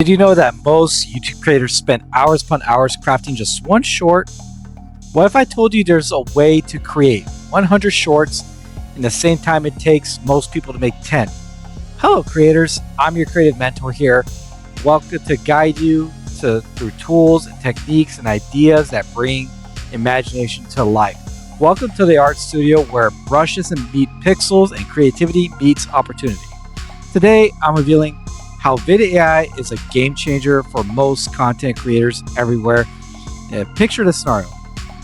Did you know that most YouTube creators spend hours upon hours crafting just one short? What if I told you there's a way to create 100 shorts in the same time it takes most people to make 10? Hello creators, I'm your creative mentor here. Welcome to guide you through tools and techniques and ideas that bring imagination to life. Welcome to the art studio where brushes meet pixels and creativity meets opportunity. Today I'm revealing how Vid.AI is a game changer for most content creators everywhere. Picture the scenario.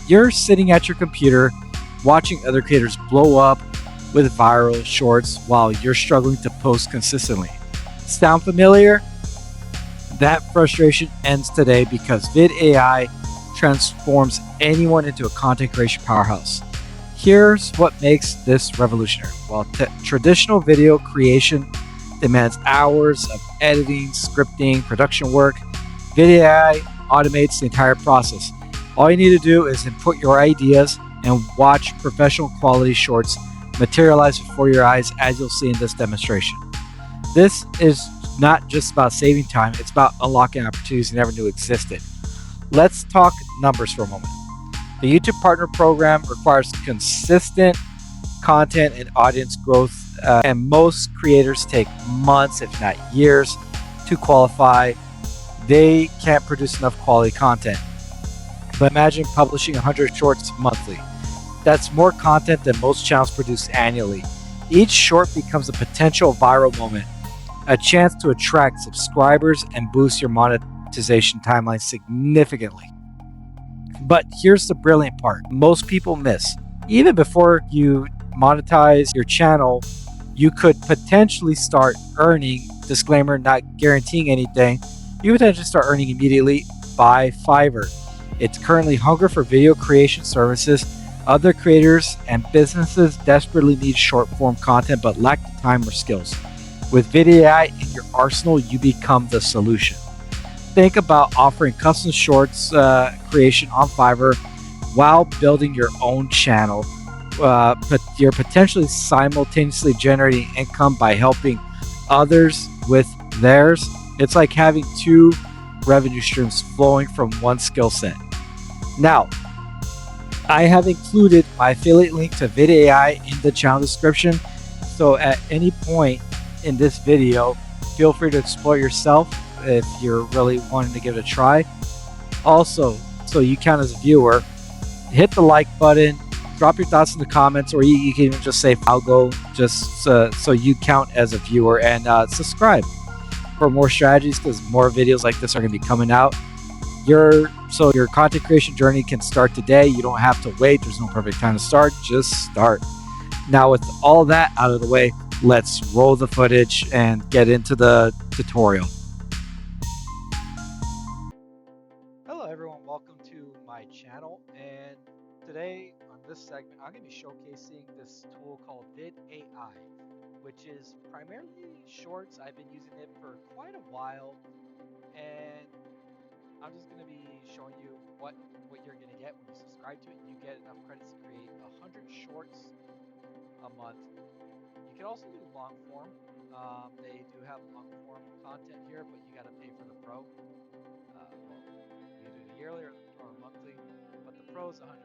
You're sitting at your computer watching other creators blow up with viral shorts while you're struggling to post consistently. Sound familiar? That frustration ends today because Vid.AI transforms anyone into a content creation powerhouse. Here's what makes this revolutionary. While traditional video creation demands hours of editing, scripting, production work, Vid.AI automates the entire process. All you need to do is input your ideas and watch professional quality shorts materialize before your eyes, as you'll see in this demonstration. This is not just about saving time, it's about unlocking opportunities you never knew existed. Let's talk numbers for a moment. The YouTube Partner Program requires consistent content and audience growth, and most creators take months, if not years, to qualify. They can't produce enough quality content. But imagine publishing 100 shorts monthly. That's more content than most channels produce annually. Each short becomes a potential viral moment, a chance to attract subscribers and boost your monetization timeline significantly. But here's the brilliant part most people miss. Even before you monetize your channel, you could potentially start earning. Disclaimer, not guaranteeing anything. You could potentially start earning immediately by Fiverr. It's currently hunger for video creation services. Other creators and businesses desperately need short form content but lack the time or skills. With Vid.AI in your arsenal, you become the solution. Think about offering custom shorts creation on Fiverr while building your own channel. But you're potentially simultaneously generating income by helping others with theirs. It's like having two revenue streams flowing from one skill set. Now, I have included my affiliate link to Vid.AI in the channel description. So at any point in this video, feel free to explore yourself if you're really wanting to give it a try. Also, so you count as a viewer, hit the like button, drop your thoughts in the comments, or you can even just say I'll go, just so you count as a viewer, and subscribe for more strategies because more videos like this are going to be coming out. So your content creation journey can start today. You don't have to wait. There's no perfect time to start. Just start. Now, with all that out of the way, let's roll the footage and get into the tutorial. Hello everyone, welcome to my channel, and today on this segment I'm going to be showcasing this tool called Vid.AI, which is primarily shorts. I've been using it for quite a while, and I'm just going to be showing you what you're going to get when you subscribe to it. You get enough credits to create 100 shorts a month. You can also do long form. They do have long form content here, but you got to pay for the pro. Well, you do it yearly or monthly, but the pro is $140.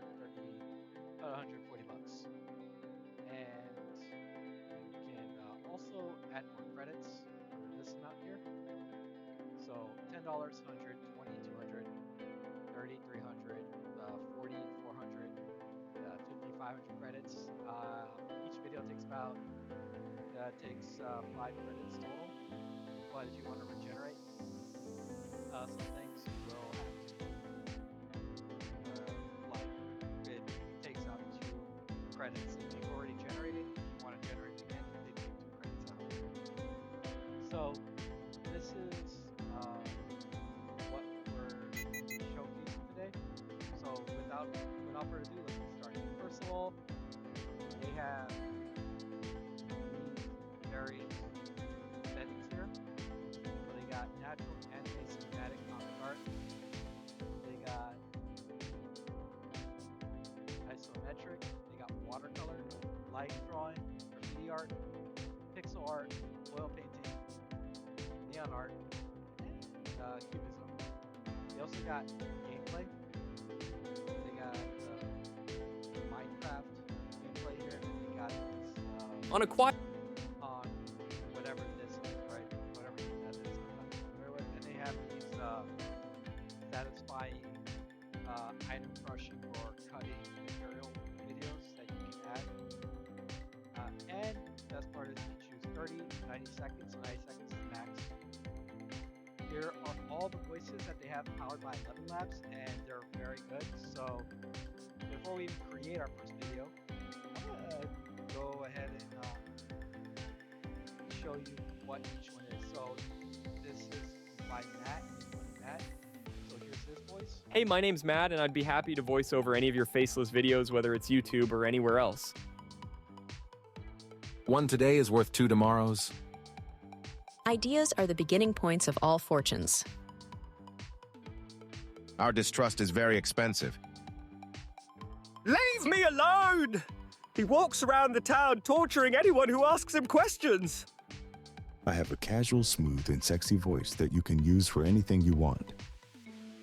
And you can also add more credits for this amount here. So $10, 100, 20, 200, 30, 300, 40, 400, 50, 500 credits. Each video takes 5 credits total. But if you want to regenerate some things, you will have to. Like it takes out 2 credits if you've already generated. If you want to generate again, they take 2 credits out. So this is what we're showcasing today. So without further ado, let's get started. First of all, they have various settings here. So they got natural, anime, cinematic, comic art. They got isometric. They got watercolor, light drawing, graffiti art, pixel art, oil painting, neon art, and also got gameplay. They got Minecraft gameplay here, and they got this On a quiet on whatever this is, right? Whatever that is, and they have these satisfying item crushing or cutting material videos that you can add. And the best part is you choose 30, 90 seconds, 90 seconds is max. Here are all the voices that they have powered by 11 Labs, and they're very good. So before we even create our first video, I'm gonna go ahead and show you what each one is. So this is by Matt. So here's his voice. Hey, my name's Matt, and I'd be happy to voice over any of your faceless videos, whether it's YouTube or anywhere else. One today is worth two tomorrows. Ideas are the beginning points of all fortunes. Our distrust is very expensive. Leave me alone! He walks around the town torturing anyone who asks him questions. I have a casual, smooth, and sexy voice that you can use for anything you want.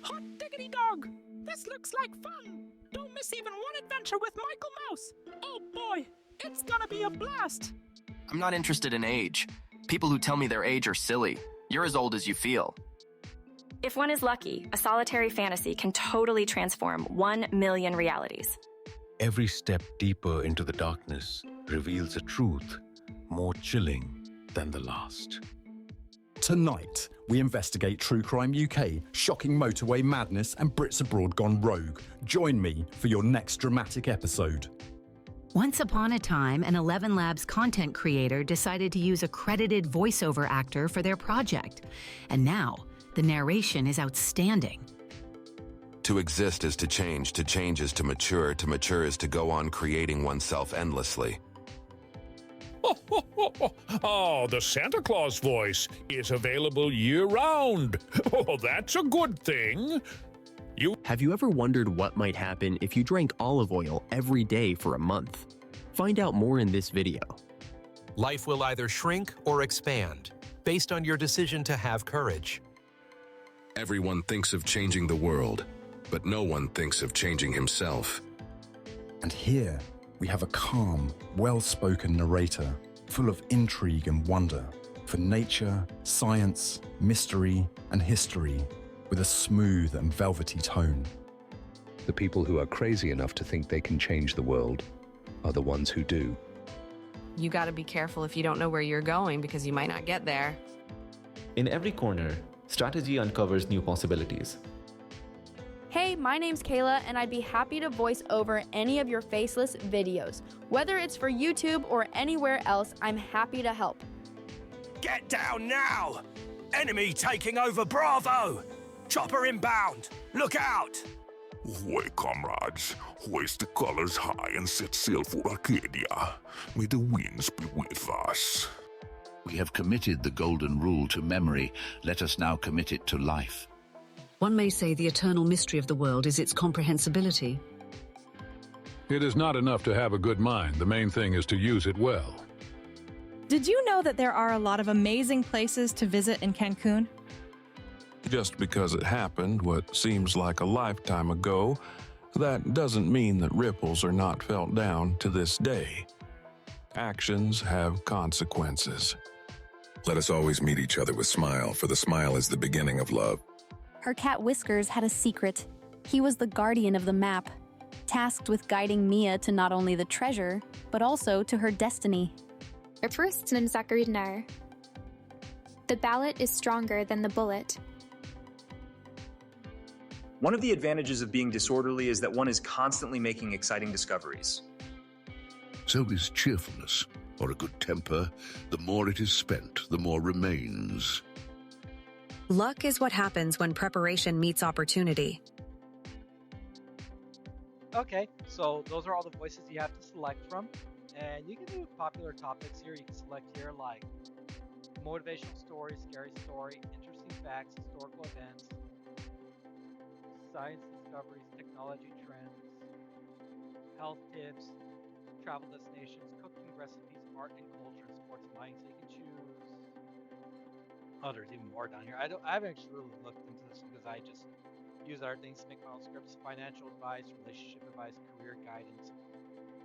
Hot diggity dog! This looks like fun! Don't miss even one adventure with Michael Mouse! Oh boy, it's gonna be a blast! I'm not interested in age. People who tell me their age are silly. You're as old as you feel. If one is lucky, a solitary fantasy can totally transform 1 million realities. Every step deeper into the darkness reveals a truth more chilling than the last. Tonight, we investigate True Crime UK, shocking motorway madness, and Brits abroad gone rogue. Join me for your next dramatic episode. Once upon a time, an 11 Labs content creator decided to use accredited voiceover actor for their project. And now, the narration is outstanding. To exist is to change is to mature is to go on creating oneself endlessly. Oh, the Santa Claus voice is available year-round. Oh, that's a good thing. Have you ever wondered what might happen if you drank olive oil every day for a month? Find out more in this video. Life will either shrink or expand, based on your decision to have courage. Everyone thinks of changing the world, but no one thinks of changing himself. And here, we have a calm, well-spoken narrator, full of intrigue and wonder, for nature, science, mystery, and history, with a smooth and velvety tone. The people who are crazy enough to think they can change the world are the ones who do. You gotta be careful if you don't know where you're going, because you might not get there. In every corner, strategy uncovers new possibilities. Hey, my name's Kayla, and I'd be happy to voice over any of your faceless videos. Whether it's for YouTube or anywhere else, I'm happy to help. Get down now! Enemy taking over Bravo! Chopper inbound! Look out! Ahoy, comrades. Hoist the colors high and set sail for Arcadia. May the winds be with us. We have committed the golden rule to memory. Let us now commit it to life. One may say the eternal mystery of the world is its comprehensibility. It is not enough to have a good mind. The main thing is to use it well. Did you know that there are a lot of amazing places to visit in Cancun? Just because it happened what seems like a lifetime ago, that doesn't mean that ripples are not felt down to this day. Actions have consequences. Let us always meet each other with smile, for the smile is the beginning of love. Her cat Whiskers had a secret. He was the guardian of the map, tasked with guiding Mia to not only the treasure, but also to her destiny. The ballot is stronger than the bullet. One of the advantages of being disorderly is that one is constantly making exciting discoveries. So is cheerfulness, or a good temper. The more it is spent, the more remains. Luck is what happens when preparation meets opportunity. Okay, so those are all the voices you have to select from. And you can do popular topics here. You can select here like motivational story, scary story, interesting facts, historical events, science discoveries, technology trends, health tips, travel destinations, cooking recipes, art and culture, and sports and mining. So you can choose. Oh, there's even more down here. I haven't actually really looked into this because I just use other things to make my own scripts. Financial advice, relationship advice, career guidance,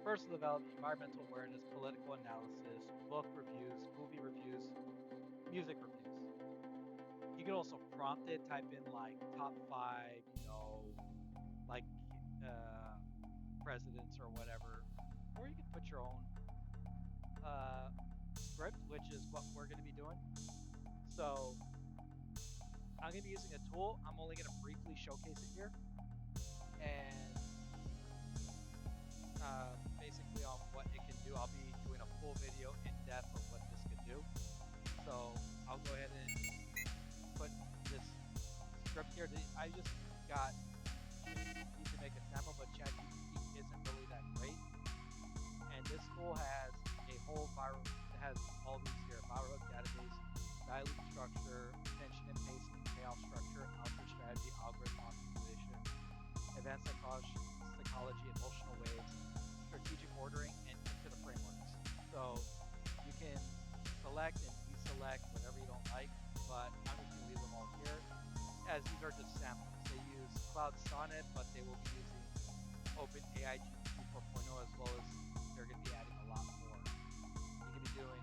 personal development, environmental awareness, political analysis, book reviews, movie reviews, music reviews. You can also prompt it, type in like top 5, like presidents or whatever, or you can put your own script, which is what we're going to be doing. So I'm going to be using a tool. I'm only going to briefly showcase it here, and basically on what it can do. I'll be doing a full video in depth of what this can do. So I'll go ahead and put this script here. I just got need to make a sample, but ChatGPT isn't really that great. And this tool has a whole it has all these here: viral database, dilute structure, attention and pacing, payoff structure, output strategy, algorithm optimization, advanced psychology, emotional waves, strategic ordering, and into the frameworks. So you can select and deselect whatever you don't like, but I'm just going to leave them all here, as these are just samples. They use Cloud Sonnet, but they will be using OpenAI GPT 4.0, as well as they're going to be adding a lot more. You can be doing,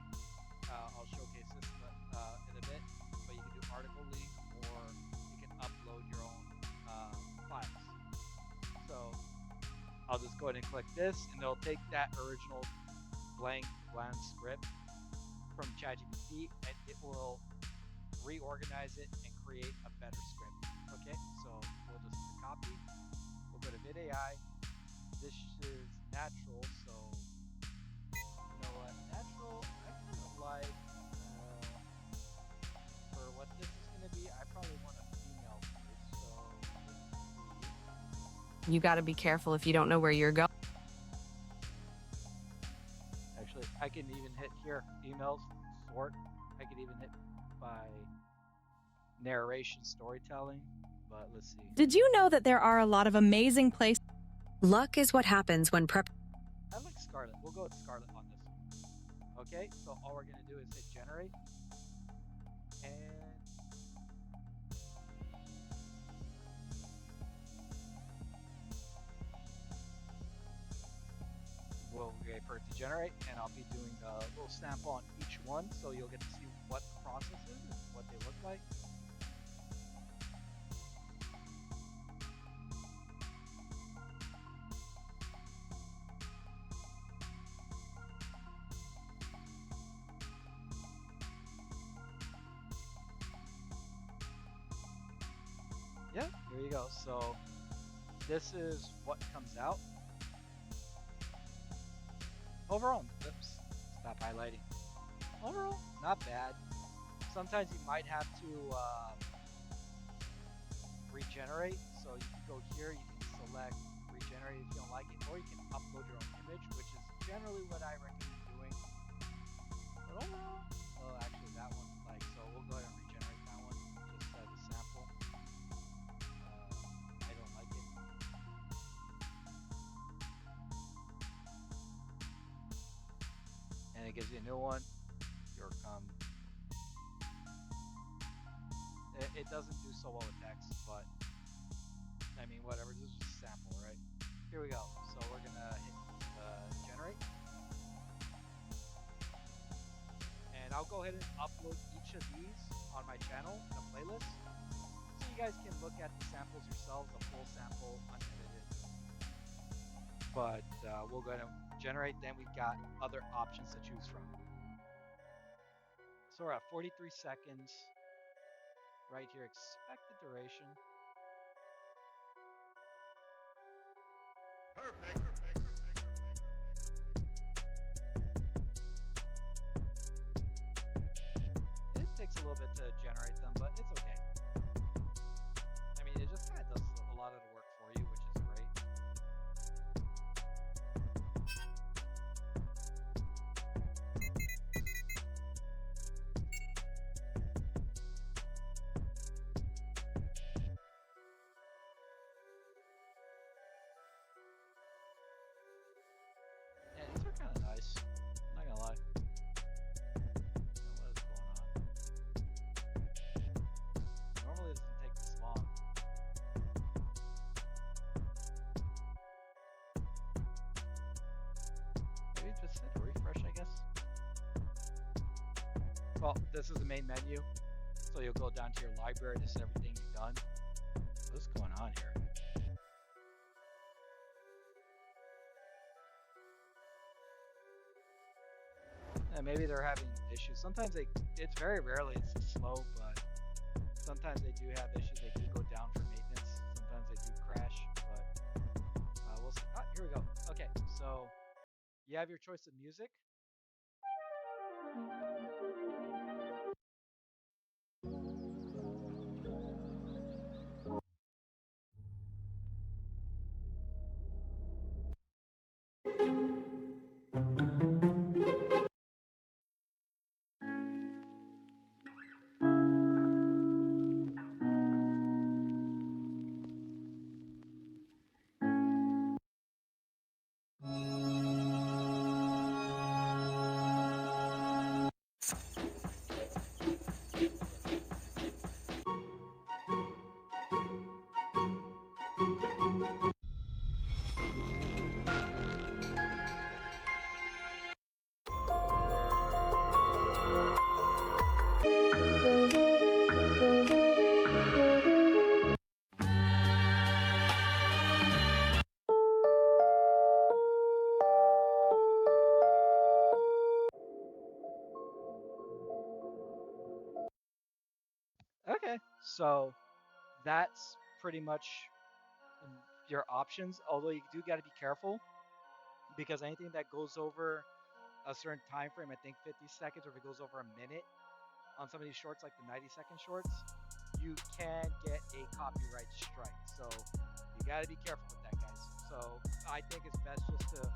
I'll showcase this in a bit, but you can do article link, or you can upload your own files. So I'll just go ahead and click this, and it'll take that original blank script from ChatGPT, and it will reorganize it and create a better script. Okay, so we'll just copy. We'll go to Vid.AI. This is natural, so you know what? Natural, I kind of like, for what this is going to be, I probably want a female voice, so let's see. You got to be careful if you don't know where you're going. Actually, I can even hit here, emails, sort. I can even hit by narration, storytelling, but let's see. Did you know that there are a lot of amazing places? Luck is what happens when prep. I like Scarlet. We'll go with Scarlet on this one. Okay, so all we're going to do is hit generate, and we'll wait for it to generate, and I'll be doing a little sample on each one, so you'll get to see what the process is and what they look like. Yeah, here you go. So this is what comes out. Overall, oops, stop highlighting. Overall, not bad. Sometimes you might have to regenerate. So you can go here, you can select regenerate if you don't like it, or you can upload your own image, which is generally what I recommend doing. But overall, well, actually that one, so we'll go ahead and regenerate that one just as a sample. I don't like it. And it gives you a new one. Your it doesn't do so well with text, but I mean, whatever. This is just a sample, right? Here we go. So we're gonna hit generate, and I'll go ahead and upload each of these on my channel in a playlist, so you guys can look at the samples yourselves, a full sample, unedited. But we'll go ahead and generate. Then we've got other options to choose from. So we're at 43 seconds. Right here, expected duration. Perfect. It takes a little bit to generate them, but it's okay. I mean, it just kind of does a lot of the work for you, which is great. Yeah, these are kind of nice. I'm not gonna lie. What is going on? Well, this is the main menu. So you'll go down to your library. This is everything you've done. What's going on here? And maybe they're having issues. Sometimes it's very rarely it's slow, but sometimes they do have issues. They do go down for maintenance. Sometimes they do crash, but we'll see. Ah, here we go. Okay, so you have your choice of music. Okay, so that's pretty much your options. Although you do got to be careful because anything that goes over a certain time frame, I think 50 seconds, or if it goes over a minute on some of these shorts, like the 90-second shorts, you can get a copyright strike. So you got to be careful with that, guys. So I think it's best just to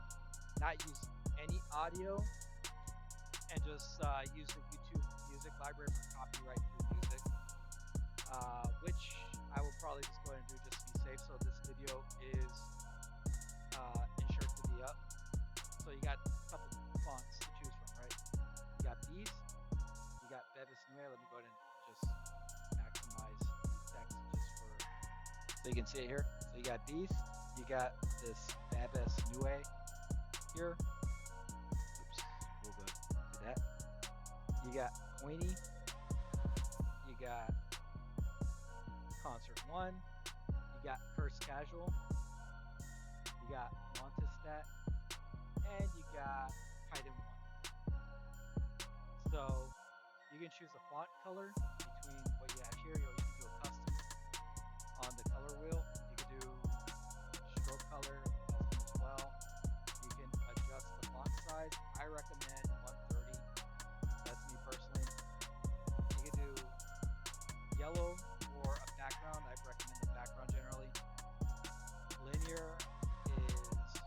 not use any audio and just use the YouTube music library for copyright-free music, which I will probably just go ahead and do just to be safe. So this video is insured to be up. So you got a couple fonts to choose from, right? You got these, you got Bebis Nue. Let me go ahead and just maximize the text just for so you can see it here. So you got these, you got this Bebis Nue here. Oops, we'll go do that. You got Queenie, you got Concert 1, you got Curse Casual, you got Montestat, and you got Titan 1. So you can choose a font color between what you have here, or you can do a custom on the color wheel. You can do stroke color custom as well. You can adjust the font size. I recommend 130. That's me personally. You can do yellow or a background. I recommend the background generally. Linear is...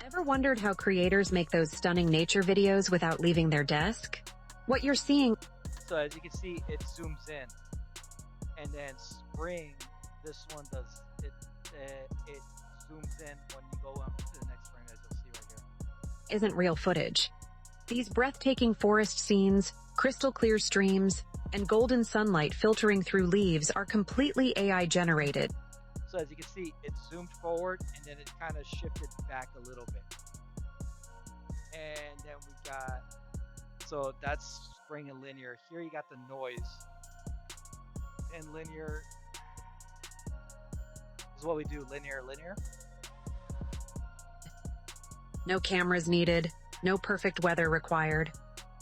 Ever wondered how creators make those stunning nature videos without leaving their desk? What you're seeing... So as you can see, it zooms in. And then spring, this one does, it zooms in when you go up to the next frame, as you'll see right here. isn't real footage. These breathtaking forest scenes, crystal clear streams, and golden sunlight filtering through leaves are completely AI generated. So as you can see, it zoomed forward and then it kind of shifted back a little bit. And then we got, so that's spring and linear. Here you got the noise. And linear is what we do, linear. No cameras needed, no perfect weather required.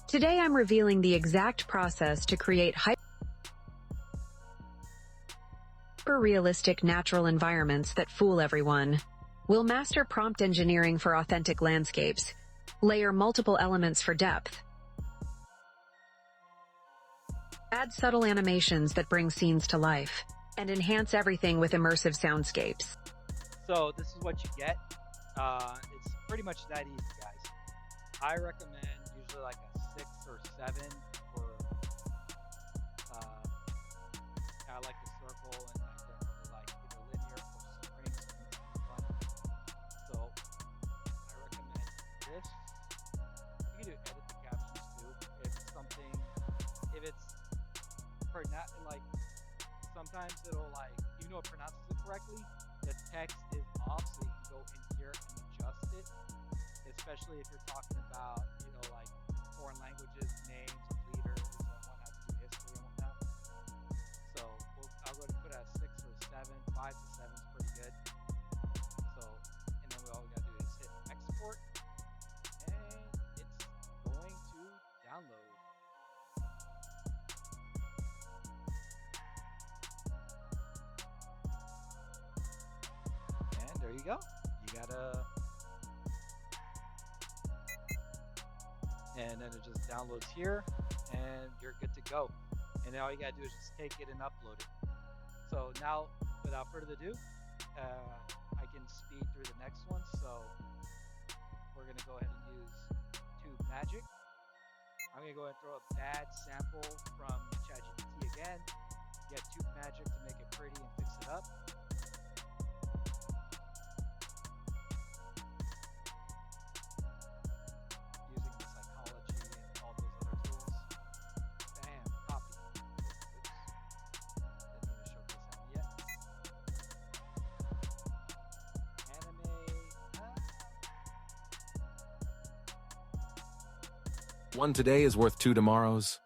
Today I'm revealing the exact process to create hyper-realistic natural environments that fool everyone. We'll master prompt engineering for authentic landscapes, layer multiple elements for depth, add subtle animations that bring scenes to life, and enhance everything with immersive soundscapes. So this is what you get. It's pretty much that easy, guys. I recommend usually like a 6 or 7 for, I like the circle, and I generally like either linear or spring. So I recommend this. You can do edit the captions too. If something, if it's like, sometimes it'll like, even though it pronounces it correctly, the text is off, so you can go in here and adjust it, especially if you're talking about, like foreign languages, names of leaders, and what have you. go. You gotta, and then it just downloads here, and you're good to go. And then all you gotta do is just take it and upload it. So now, without further ado, I can speed through the next one. So we're gonna go ahead and use Tube Magic. I'm gonna go ahead and throw a bad sample from ChatGPT again. Get Tube Magic to make it pretty and fix it up. Using the psychology and all those other tools. Bam, copy. Oops. Didn't even showcase that yet. One today is worth two tomorrows.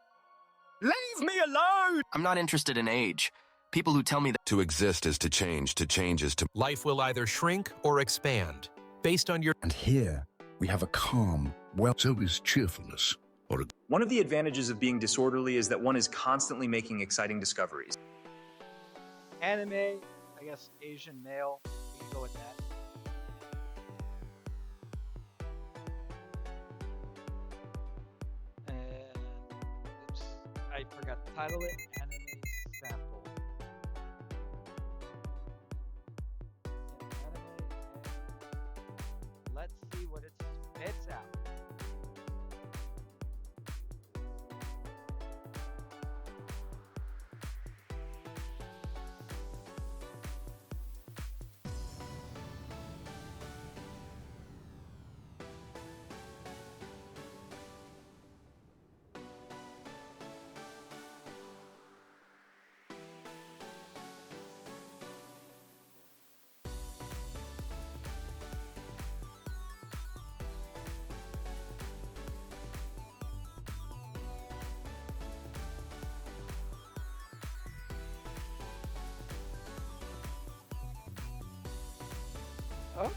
Leave me alone! I'm not interested in age. People who tell me that to exist is to change is to... Life will either shrink or expand, based on your... And here, we have a calm, So is cheerfulness, or a... One of the advantages of being disorderly is that one is constantly making exciting discoveries. Anime, I guess Asian male, we can go with that. And, oops, I forgot to title it, Anime Sample. Anime, and let's see what it spits out.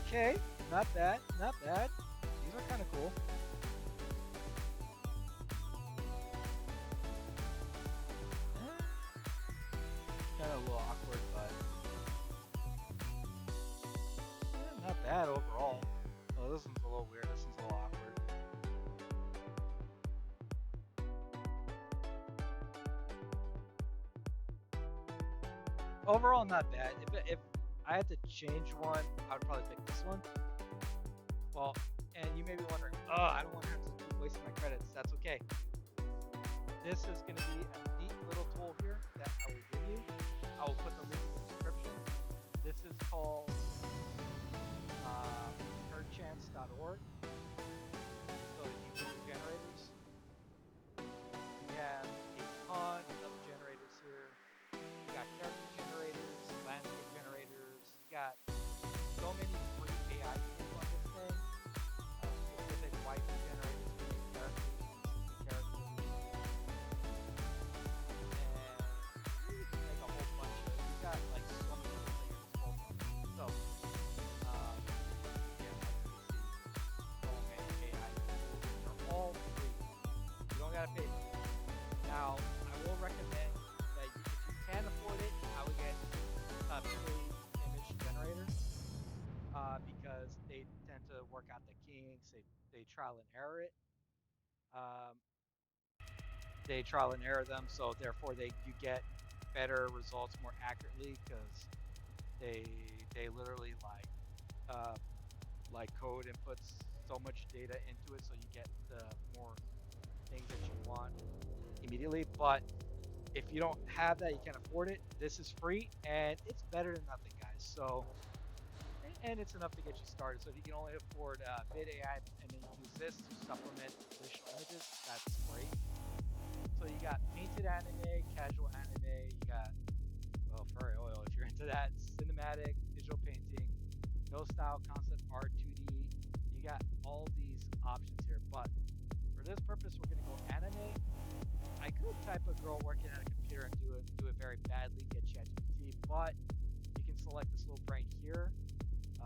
Okay, not bad, not bad. These are kind of cool. Kind of a little awkward, but not bad overall. Oh, this one's a little weird. This one's a little awkward. Overall, not bad. If I had to change one, I would probably pick this one. Well, and you may be wondering, oh, I don't want to have to keep wasting my credits. That's okay. This is going to be a neat little tool here that I will give you. I will put the link in the description. This is called perchance.org. So you use generators. We have a ton of generators here. We got character generators, landscape generators. We got so many free AI tools on this thing. Specific white generators for these characters, specific characters. And you can make a whole bunch of it. We got like so many tools at your disposal. So, yeah, as you can see, so many AI tools. They're all free. You don't gotta pay for them. Now, I will recommend that if you can afford it, I would get a paid image generator because they tend to work out the kinks. They trial and error it. They trial and error them, so therefore you get better results more accurately because they literally like code and puts so much data into it, so you get the more things that you want immediately. But if you don't have that, you can't afford it, this is free and it's better than nothing, guys. So, and it's enough to get you started. So if you can only afford Vid.AI and then use this to supplement additional images, that's great. So you got painted anime, casual anime, you got, well, furry oil if you're into that, cinematic, digital painting, no style, concept art, 2D. You got all these options here, but for this purpose, we're gonna go anime. I could type a girl working at a computer and do it very badly, get ChatGPT, but you can select this little brain here. A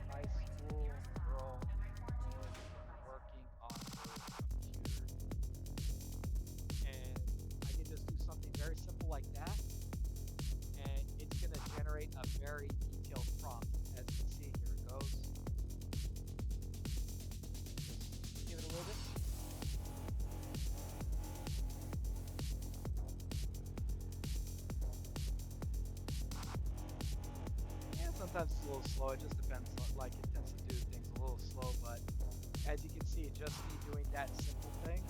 high school girl working on a computer. And I can just do something very simple like that. And it's gonna generate a sometimes it's a little slow. It just depends. Like it tends to do things a little slow, but as you can see, just me doing that simple thing,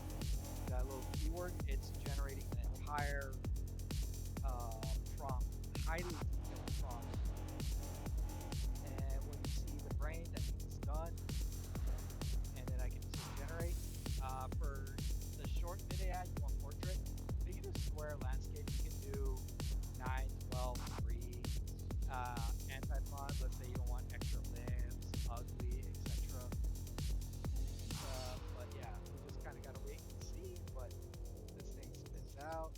that little keyword, it's generating an entire prompt, highly detailed prompt. And when you see the brain, that means it's done. And then I can just hit generate. For the short Vid.AI, you want portrait. But you can do square landscape. You can do 9, 12, 3. Anti-font, let's say you don't want extra limbs, ugly, etc. But yeah, we just kind of gotta wait and see what this thing spits out.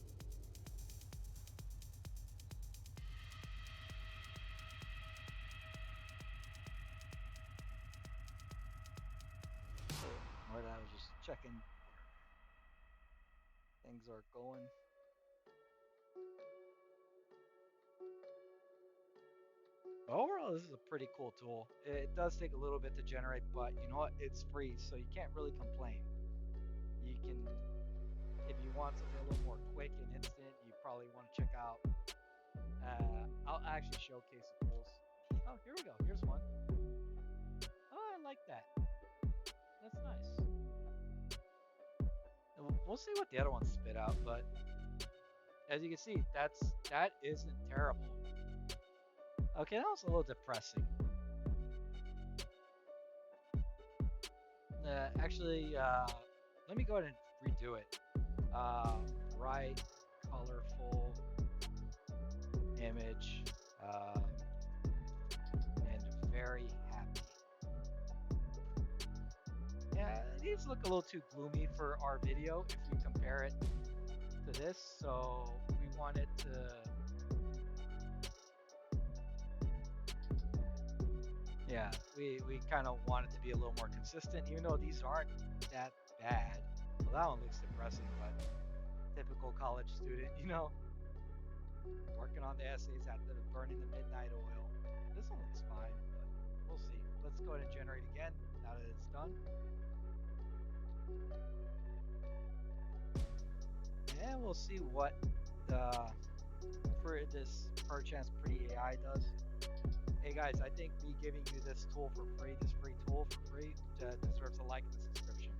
Or I was just checking where things are going. Overall, this is a pretty cool tool. It does take a little bit to generate, but you know what? It's free, so you can't really complain. You can, if you want something a little more quick and instant, you probably want to check out. I'll actually showcase the tools. Oh, here we go. Here's one. Oh, I like that. That's nice. And we'll see what the other ones spit out, but as you can see, that isn't terrible. Okay, that was a little depressing. Actually, let me go ahead and redo it. Bright, colorful image, and very happy. Yeah, it needs to look a little too gloomy for our video if we compare it to this, so we want it to... Yeah, we kind of want it to be a little more consistent, even though these aren't that bad. Well, that one looks depressing, but typical college student, you know, working on the essays after burning the midnight oil. This one looks fine, but we'll see. Let's go ahead and generate again now that it's done. And we'll see what for this perchance pretty AI does. Hey guys, I think me giving you this tool for free, this free tool for free, deserves a like and a subscription.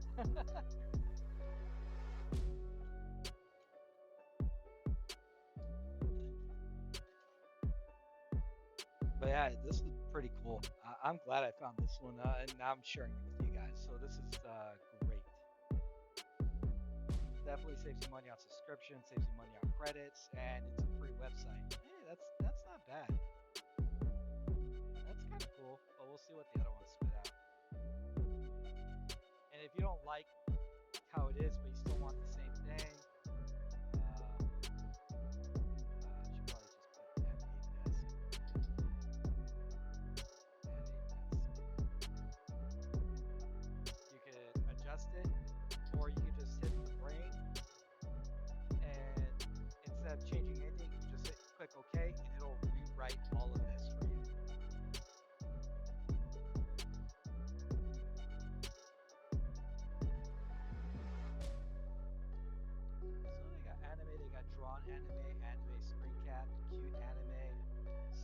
But yeah, this is pretty cool. I'm glad I found this one, and now I'm sharing it with you guys. So this is great. Definitely saves you money on subscription, saves you money on credits, and it's a free website. Hey, that's not bad. That's kind of cool, but we'll see what the other ones spit out. And if you don't like how it is, but you still want the same thing, I should probably just put animate desk. You could adjust it, or you could just hit the brain, and instead of changing anything, you just click OK, and it'll rewrite all of this for you. Anime, they got drawn anime, anime screen cap, cute anime,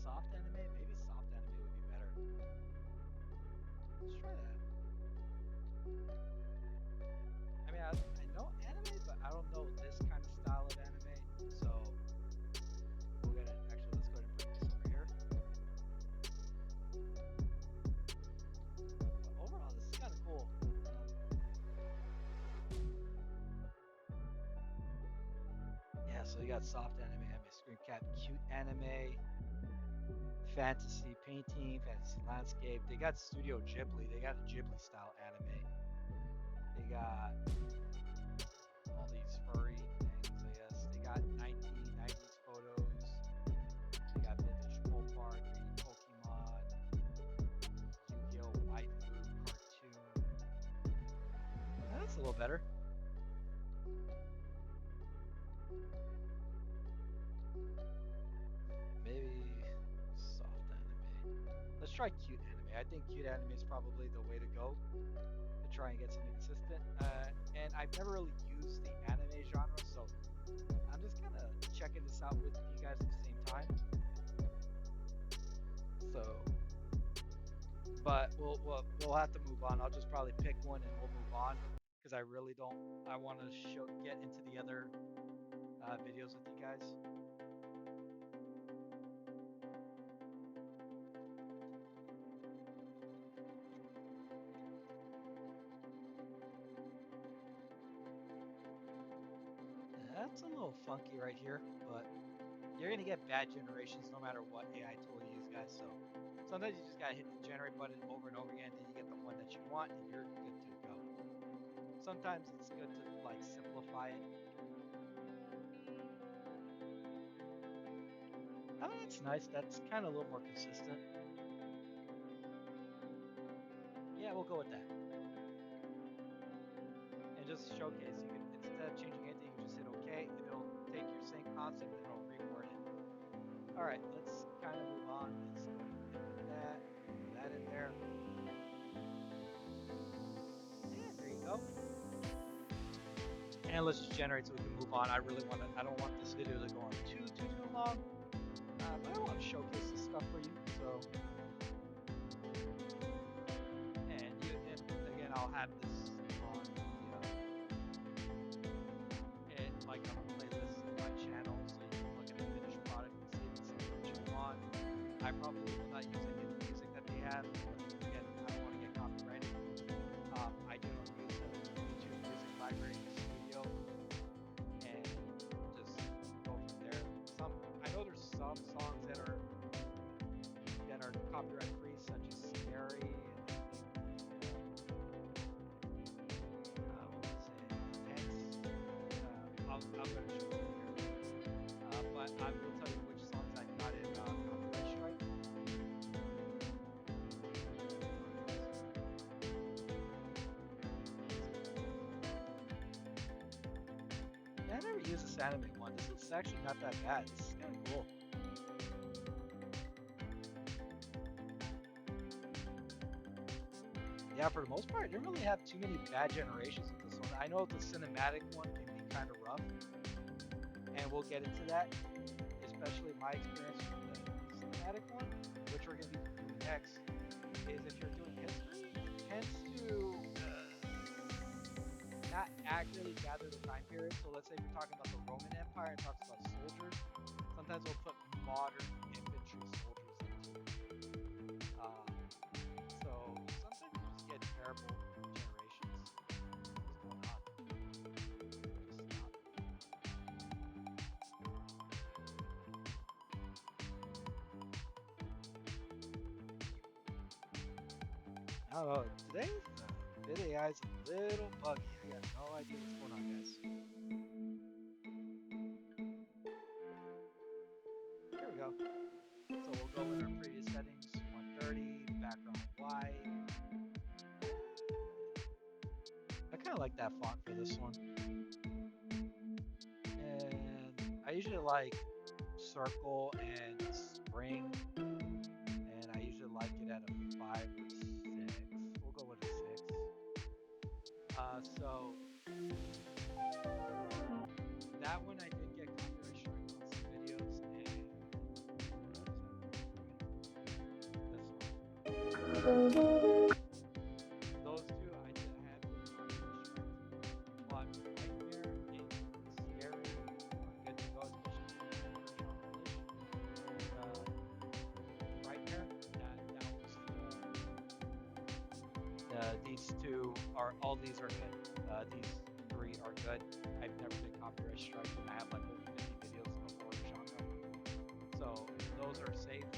soft anime. Maybe soft anime would be better. Let's try that. I mean, I know anime, but I don't know this kind of style of anime. So we're gonna actually, let's go ahead and bring this over here. But overall, this is kind of cool. Yeah, so you got soft anime, anime screen cap, cute anime, fantasy painting, fantasy landscape. They got Studio Ghibli. They got a Ghibli style anime. They got all these furry things, I guess. They got 1990s photos. They got vintage folk art, Pokemon, Yu-Gi-Oh! Waifu, cartoon. That's a little better. Maybe soft anime. Let's try cute anime. I think cute anime is probably the way to go to try and get something consistent. And I've never really used the anime genre, so I'm just kind of checking this out with you guys at the same time. So but we'll have to move on. I'll just probably pick one and we'll move on because I really don't. I want to get into the other videos with you guys. That's a little funky right here, but you're gonna get bad generations no matter what AI tool you use, guys. So sometimes you just gotta hit the generate button over and over again until you get the one that you want, and you're good to go. Sometimes it's good to like simplify it. Oh, that's nice. That's kind of a little more consistent. Yeah, we'll go with that. And just showcase, you can, instead of changing anything, you just hit OK, and it'll take your same concept and it'll reword it. All right, let's kind of move on. Let's go ahead and put that in there. Yeah, there you go. And let's just generate so we can move on. I don't want this video to go on too long, but I want to showcase this stuff for you. So, and again, I'll have this on like on a playlist on my channel, so you can look at the finished product and see if it's something that you want. I probably will not use any of the music that they have. Again, I don't want to get copyrighted. I do not use the YouTube music library in the studio, and just go from there. I know there's some songs that are copyright free, such as Scary and I'm going to show you here, but I will tell you which songs I got in copyright strike. Yeah, I never used this anime one. This is actually not that bad. This is kind of cool. Yeah, for the most part, I didn't really have too many bad generations with this one. I know the cinematic one can be kind of rough, and we'll get into that, especially my experience with the cinematic one, which we're going to be doing next, is if you're doing history, it tends to not accurately gather the time period. So let's say if you're talking about the Roman Empire and talks about soldiers, sometimes we'll put modern infantry soldiers into it. So sometimes you just get terrible generations. What's going on? I don't know. Today, Vid.AI is a little buggy. I got no idea what's going on, guys. Here we go. So we'll go in our previous settings, 130, background white. I kind of like that font for this one. And I usually like circle and spring. And I usually like it at a 5 or 6. We'll go with a 6. So that one I did get copyright strike on some videos, and those two I did have copyright strike. But Nightmare and Scary are good to go, especially Nightmare. These two are all. These are good. These 3 are good. I've never been copyright strike, and I have like over 50 videos of horror genre. So those are safe.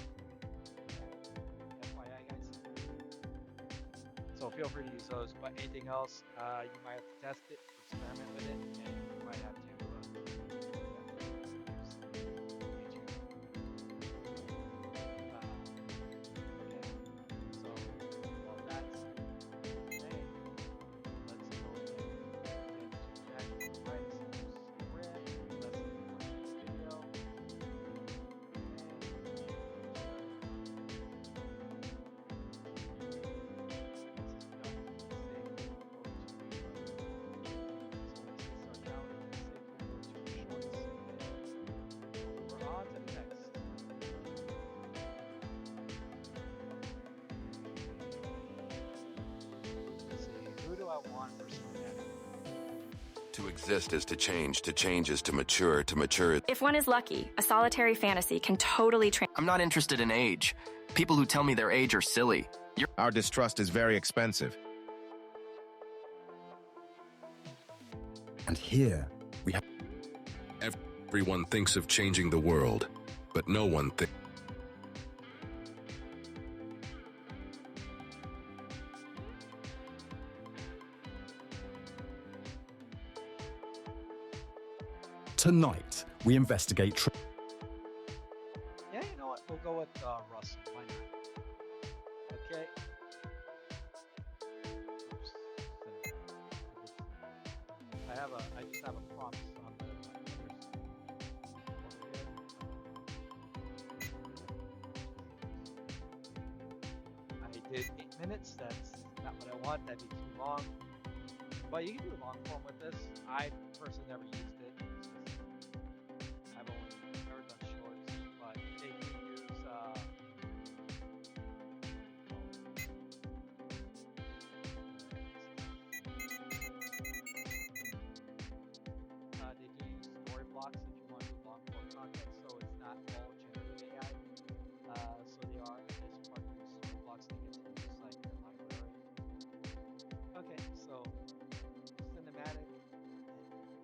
FYI, guys. So feel free to use those. But anything else, you might have to test it, experiment with it, and you might have to. do I want for cinematic? To exist is to change is to mature is... If one is lucky, a solitary fantasy can totally I'm not interested in age. People who tell me their age are silly. Our distrust is very expensive. And here, we have... Everyone thinks of changing the world, but no one thinks... Tonight, we investigate... Yeah, you know what? We'll go with Russell. Why not? Okay. Oops. I just have a prompt on the I did 8 minutes. That's not what I want. That'd be too long. But you can do a long form with this. I personally never used it. I've only never done shorts, but they do use they do use story blocks if you want to do long form content, so it's not all generative AI. So they are this part of the story blocks to get to use like your library. Okay, so cinematic.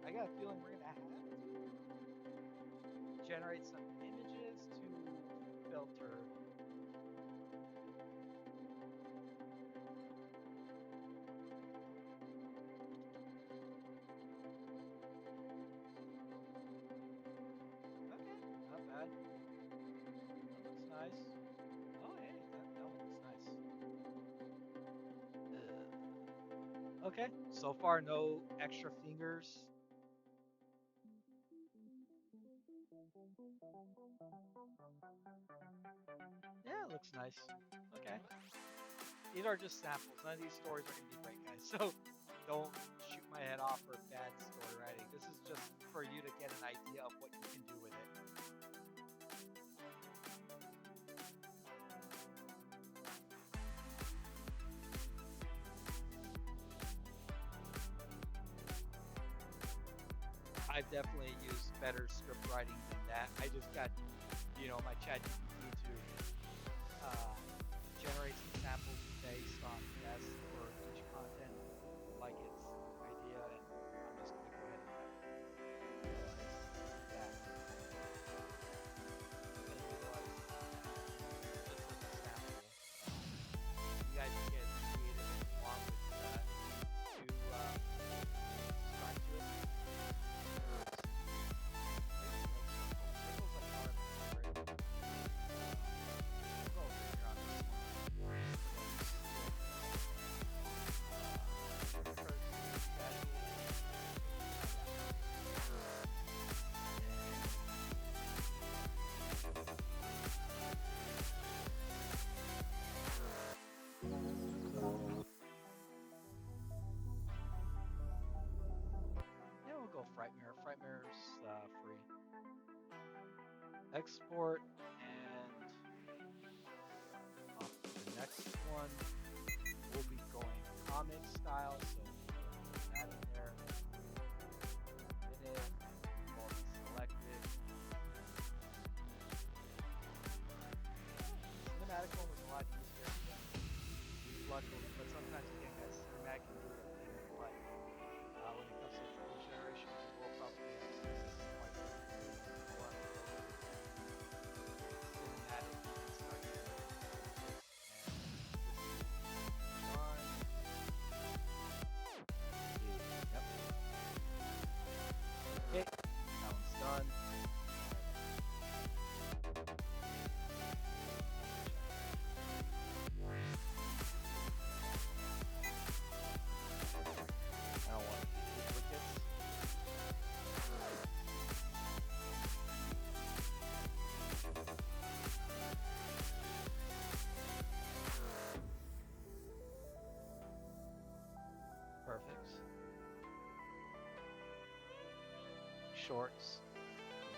I got a feeling we're gonna have to generate some images to filter. Okay, not bad. That looks nice. Oh, hey, that one looks nice. Okay, so far no extra fingers. Yeah, it looks nice. Okay. These are just samples. None of these stories are going to be great, guys. So don't shoot my head off for bad story writing. This is just for you to get an idea of what you can do with it. I've definitely used better script writing than that. I just got, my ChatGPT to generate some samples based on best for each content, like its idea, and I'm just going to go ahead and utilize that. And utilize this as a sample. You guys can get creative if you want with that to subscribe to it. Yeah, we'll go Frightmare. Frightmare's free. Export, and off to the next one. We'll be going comic style, so put that in there. In it, all be selected. Cinematic one was a lot easier. Luckily, but sometimes again, guys, cinematic can do a thing, but when it comes to image generation, we'll probably have quite a lot of cinematic starting. Yep. Okay, that one's done. I don't want to do duplicates. Perfect. Shorts,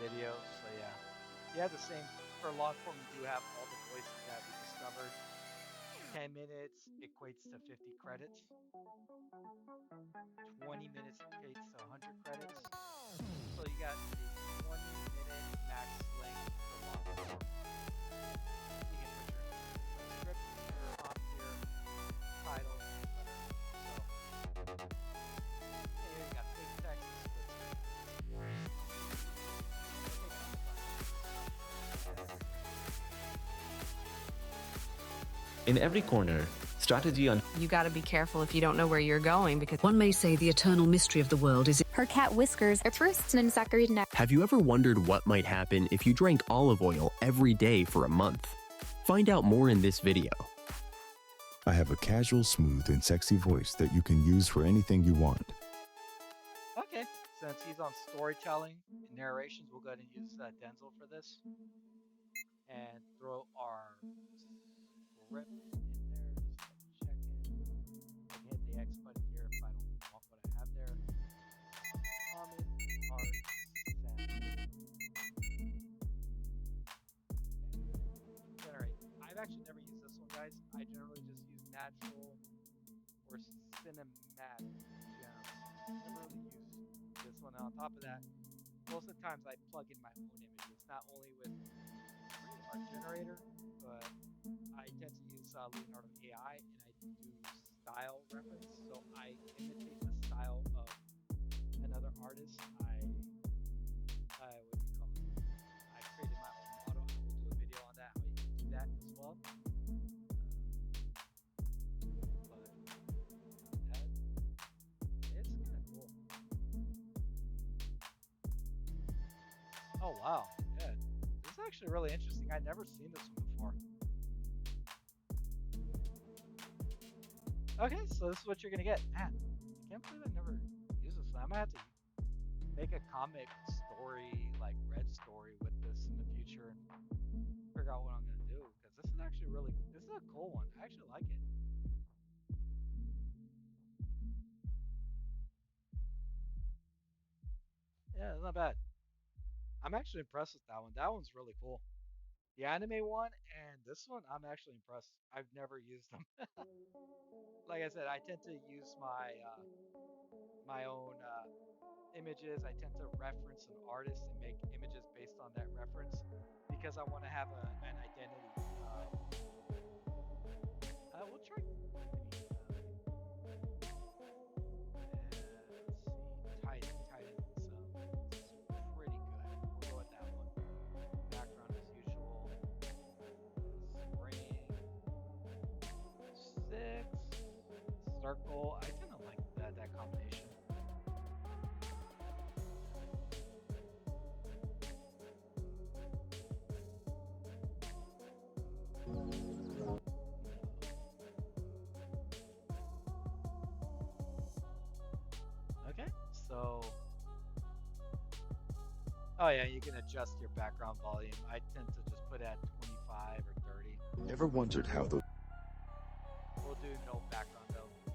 videos, so yeah. You have the same, for long form you do have all the voices that we discovered. 10 minutes equates to 50 credits. 20 minutes equates to 100 credits. So you got a 20-minute max length for long form. You can put your script, your prompt here, title, whatever. So here you got big text. In every corner, strategy on. You gotta be careful if you don't know where you're going because one may say the eternal mystery of the world is her cat whiskers are first and Zachary neck. Have you ever wondered what might happen if you drank olive oil every day for a month? Find out more in this video. I have a casual, smooth, and sexy voice that you can use for anything you want. Okay, since he's on storytelling and narrations, we'll go ahead and use Denzel for this. And throw our script in there, just check in. I can hit the X button here if I don't want what I have there. Common art sample. Okay. Generate. I've actually never used this one, guys. I generally just use natural or cinematic gems. Never really used this one. And on top of that, most of the times I plug in my own images, not only with art generator, but I tend to use Leonardo AI, and I do style reference, so I imitate the style of another artist. I what do you call it? I created my own model. I will do a video on that, how you can do that as well. It's kind of cool. Oh wow, yeah. This is actually really interesting. I've never seen this one before. Okay, so this is what you're gonna get. Man, I can't believe I never used this. I might have to make a comic story, like Red Story, with this in the future and figure out what I'm gonna do. Because this is actually this is a cool one. I actually like it. Yeah, it's not bad. I'm actually impressed with that one. That one's really cool. The anime one and this one, I'm actually impressed. I've never used them. Like I said, I tend to use my own images. I tend to reference an artist and make images based on that reference because I want to have an identity. We'll try. Let's see, Titan. So it's pretty good. We'll go with that one. Background as usual. Spring. 6. Circle. I kind of like that combination. Okay, so oh yeah, you can adjust your background volume. I tend to just put it at 25 or 30. Ever wondered how the We'll do no background though. Yeah.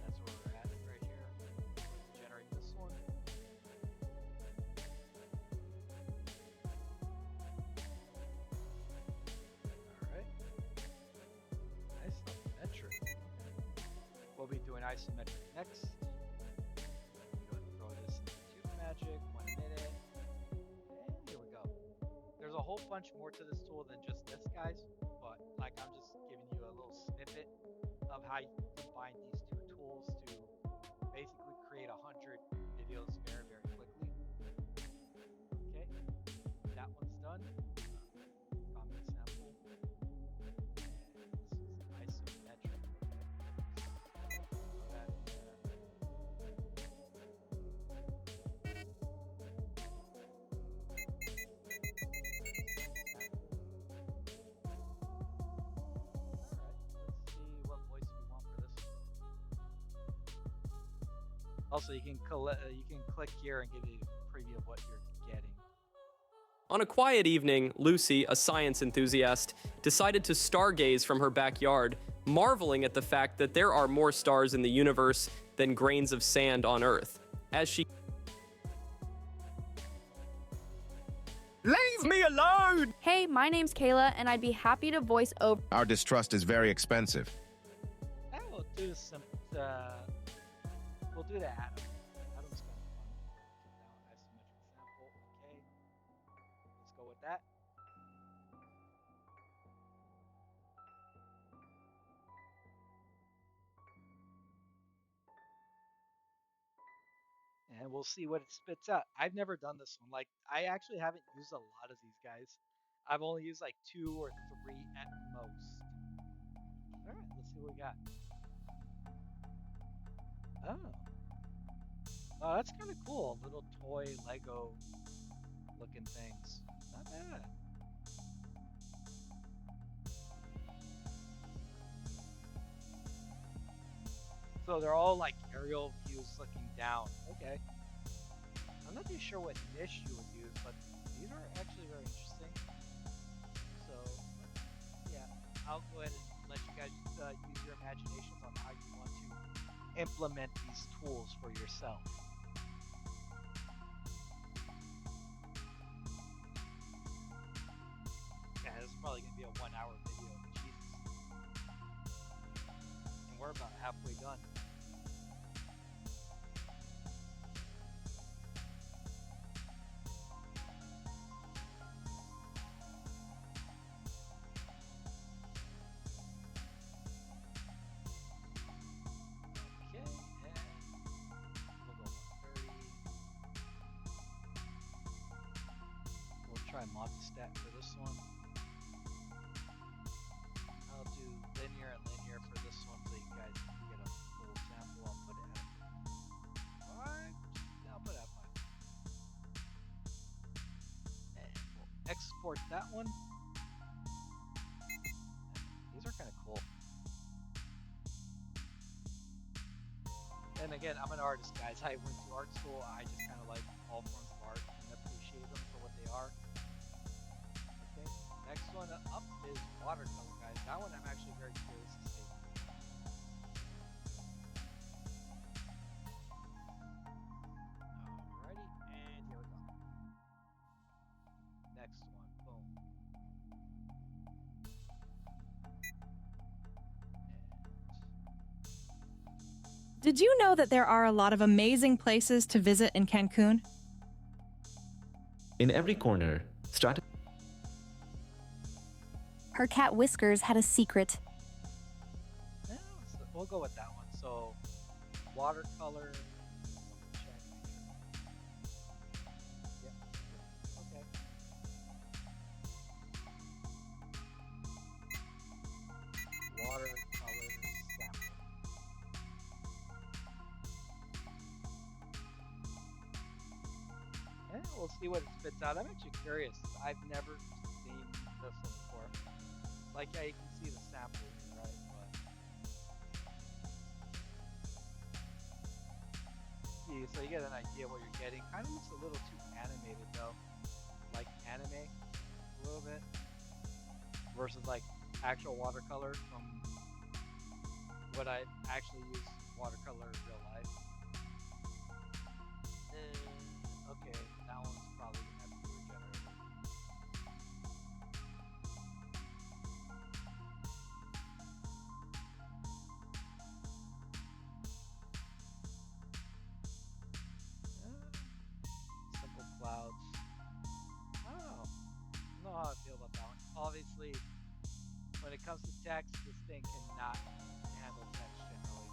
That's where we're at right here. Generate this one. Alright. Isometric. We'll be doing isometric next. Go ahead and throw this into Cube Magic, 1 minute. And here we go. There's a whole bunch more to this tool than just this, guys. But like I'm just giving you a little snippet of how you combine these two tools to basically create 100 videos very, very quickly. Okay, that one's done. Common sample. And this is isometric. Throw that in there. Also, you can click here and give you a preview of what you're getting. On a quiet evening, Lucy, a science enthusiast, decided to stargaze from her backyard, marveling at the fact that there are more stars in the universe than grains of sand on Earth. As she... Ladies me alone! Hey, my name's Kayla, and I'd be happy to voice over. Our distrust is very expensive. We'll do some. We'll do that. Adam's kind of fun. Now, isometric sample. Okay. Let's go with that. And we'll see what it spits out. I've never done this one. Like, I actually haven't used a lot of these guys. I've only used like 2 or 3 at most. All right, let's see what we got. Oh, that's kind of cool. Little toy Lego looking things. Not bad. So they're all like aerial views looking down. Okay. I'm not too sure what niche you would use, but these are actually very interesting. So, yeah, I'll go ahead and let you guys use your imaginations on how you want to implement these tools for yourself. Yeah, this is probably going to be a 1-hour video. Jesus. And we're about halfway done. Try multi-stat for this one. I'll do linear and linear for this one so you guys can get a full sample. I'll put it at 5. Yeah, I'll put it at 5. And we'll export that one. These are kind of cool. And again, I'm an artist, guys. I went to art school. I just kind of like all forms of art and appreciate them for what they are. Next one up is watercolor, guys. That one I'm actually very curious to see. Alrighty, and here we go. Next one, boom. Did you know that there are a lot of amazing places to visit in Cancun? In every corner, Her cat Whiskers had a secret. Yeah, we'll go with that one. So, watercolor. Yep. Okay. Watercolor sample. Yeah, we'll see what it spits out. I'm actually curious. I've never seen this one before. Like, yeah, you can see the sample here, right? But yeah, so you get an idea of what you're getting. Kind of looks a little too animated, though. Like anime, a little bit. Versus, like, actual watercolor from what I actually use watercolor in real life. Okay, that one's probably going to have to be regenerated. Simple clouds. I don't know how I feel about that one. Obviously, when it comes to text, this thing cannot handle text generally.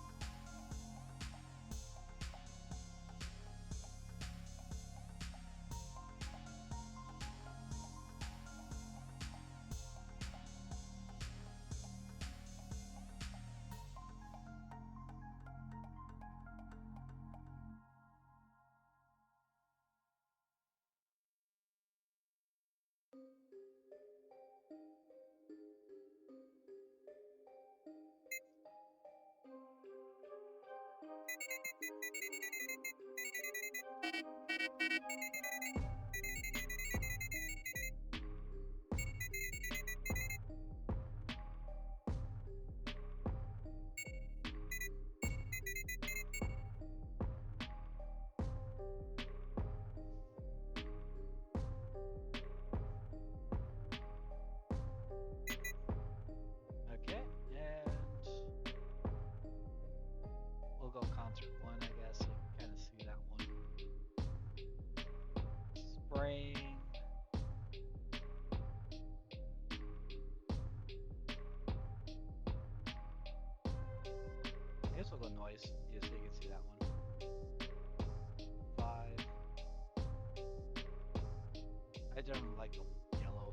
voice, just so you can see that one. 5. I generally like the yellow.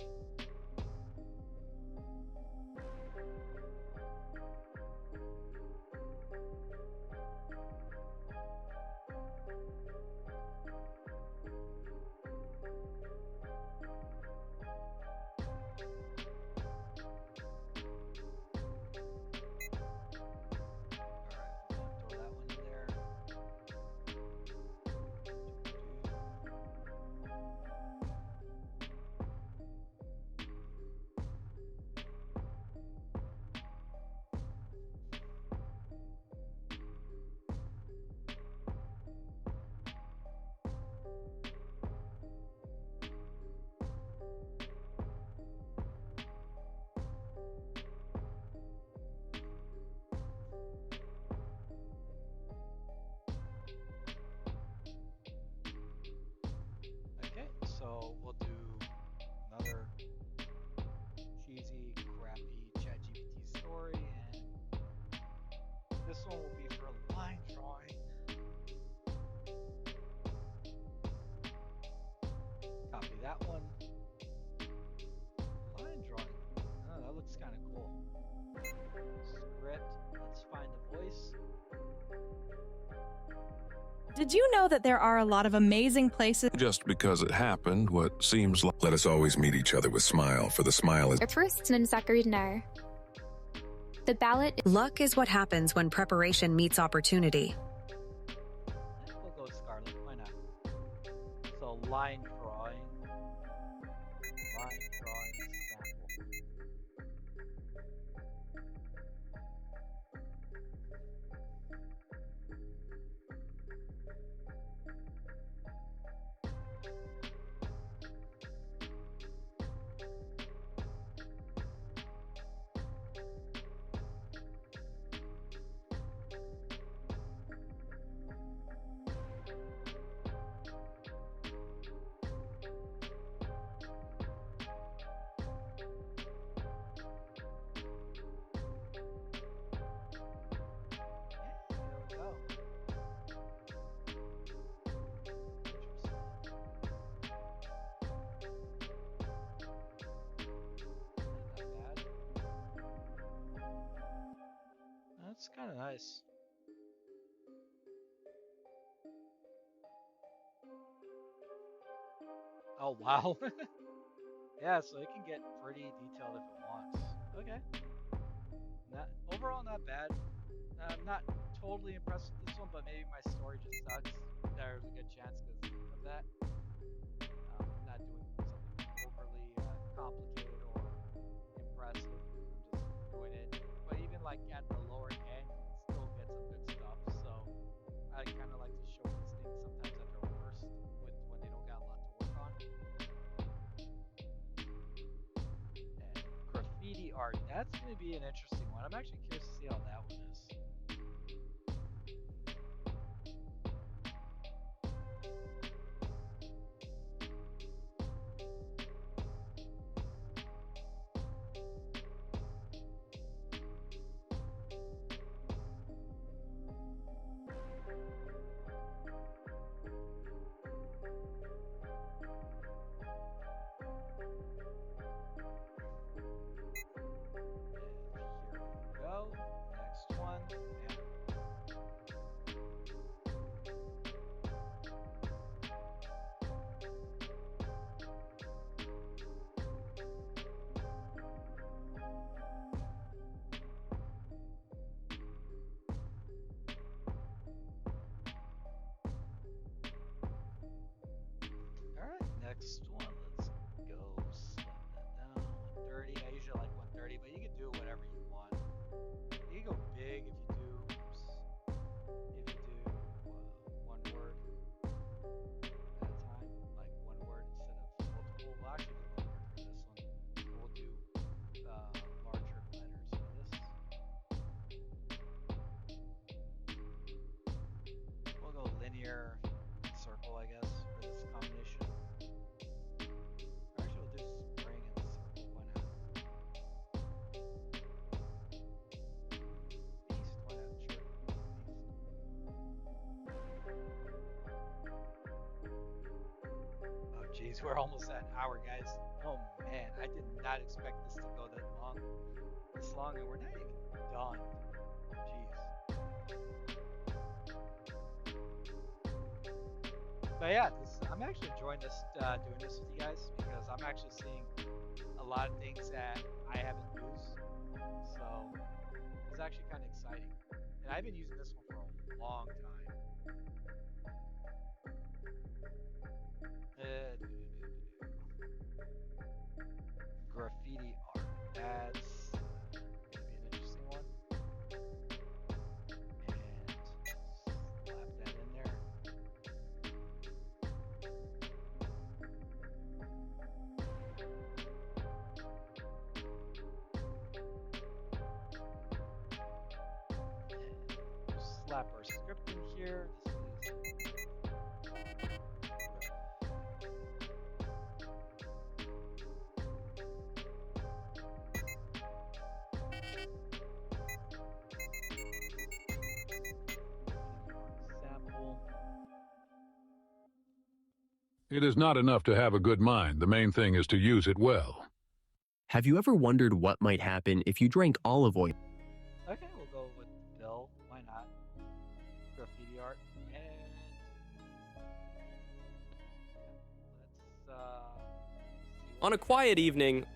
Okay, so we'll do another cheesy, crappy ChatGPT story, and this one will be for line drawing. Copy that one. Line drawing. Oh, that looks kind of cool. Script. Let's find the voice. Did you know that there are a lot of amazing places? Just because it happened, what seems like... Let us always meet each other with smile, for the smile is... The ballot. Luck is what happens when preparation meets opportunity. We'll go with Scarlet. Why not? So line drawing. Line drawing sample. That's kind of nice. Oh, wow. Yeah, so it can get pretty detailed if it wants. Okay. Overall, not bad. I'm not totally impressed with this one, but maybe my story just sucks. There's a good chance because of that. I'm not doing something overly complicated or impressive. I'm just doing it. But even like at the lower end, still get some good stuff. So I kind of like to show these things sometimes at their worst, with when they don't got a lot to work on. And graffiti art, that's going to be an interesting one. I'm actually curious to see how that one is. Go. Next one. Jeez, we're almost at an hour, guys. Oh man, I did not expect this to go this long, and we're not even done. Jeez. But yeah, I'm actually enjoying this, doing this with you guys, because I'm actually seeing a lot of things that I haven't used. So it's actually kind of exciting, and I've been using this one for a long time. Graffiti art. That's gonna be an interesting one. And slap that in there. And slap our script in here. Sample. It is not enough to have a good mind. The main thing is to use it well. Have you ever wondered what might happen if you drank olive oil? Okay, we'll go with Bill. Why not? Graffiti art. And let's On a quiet evening,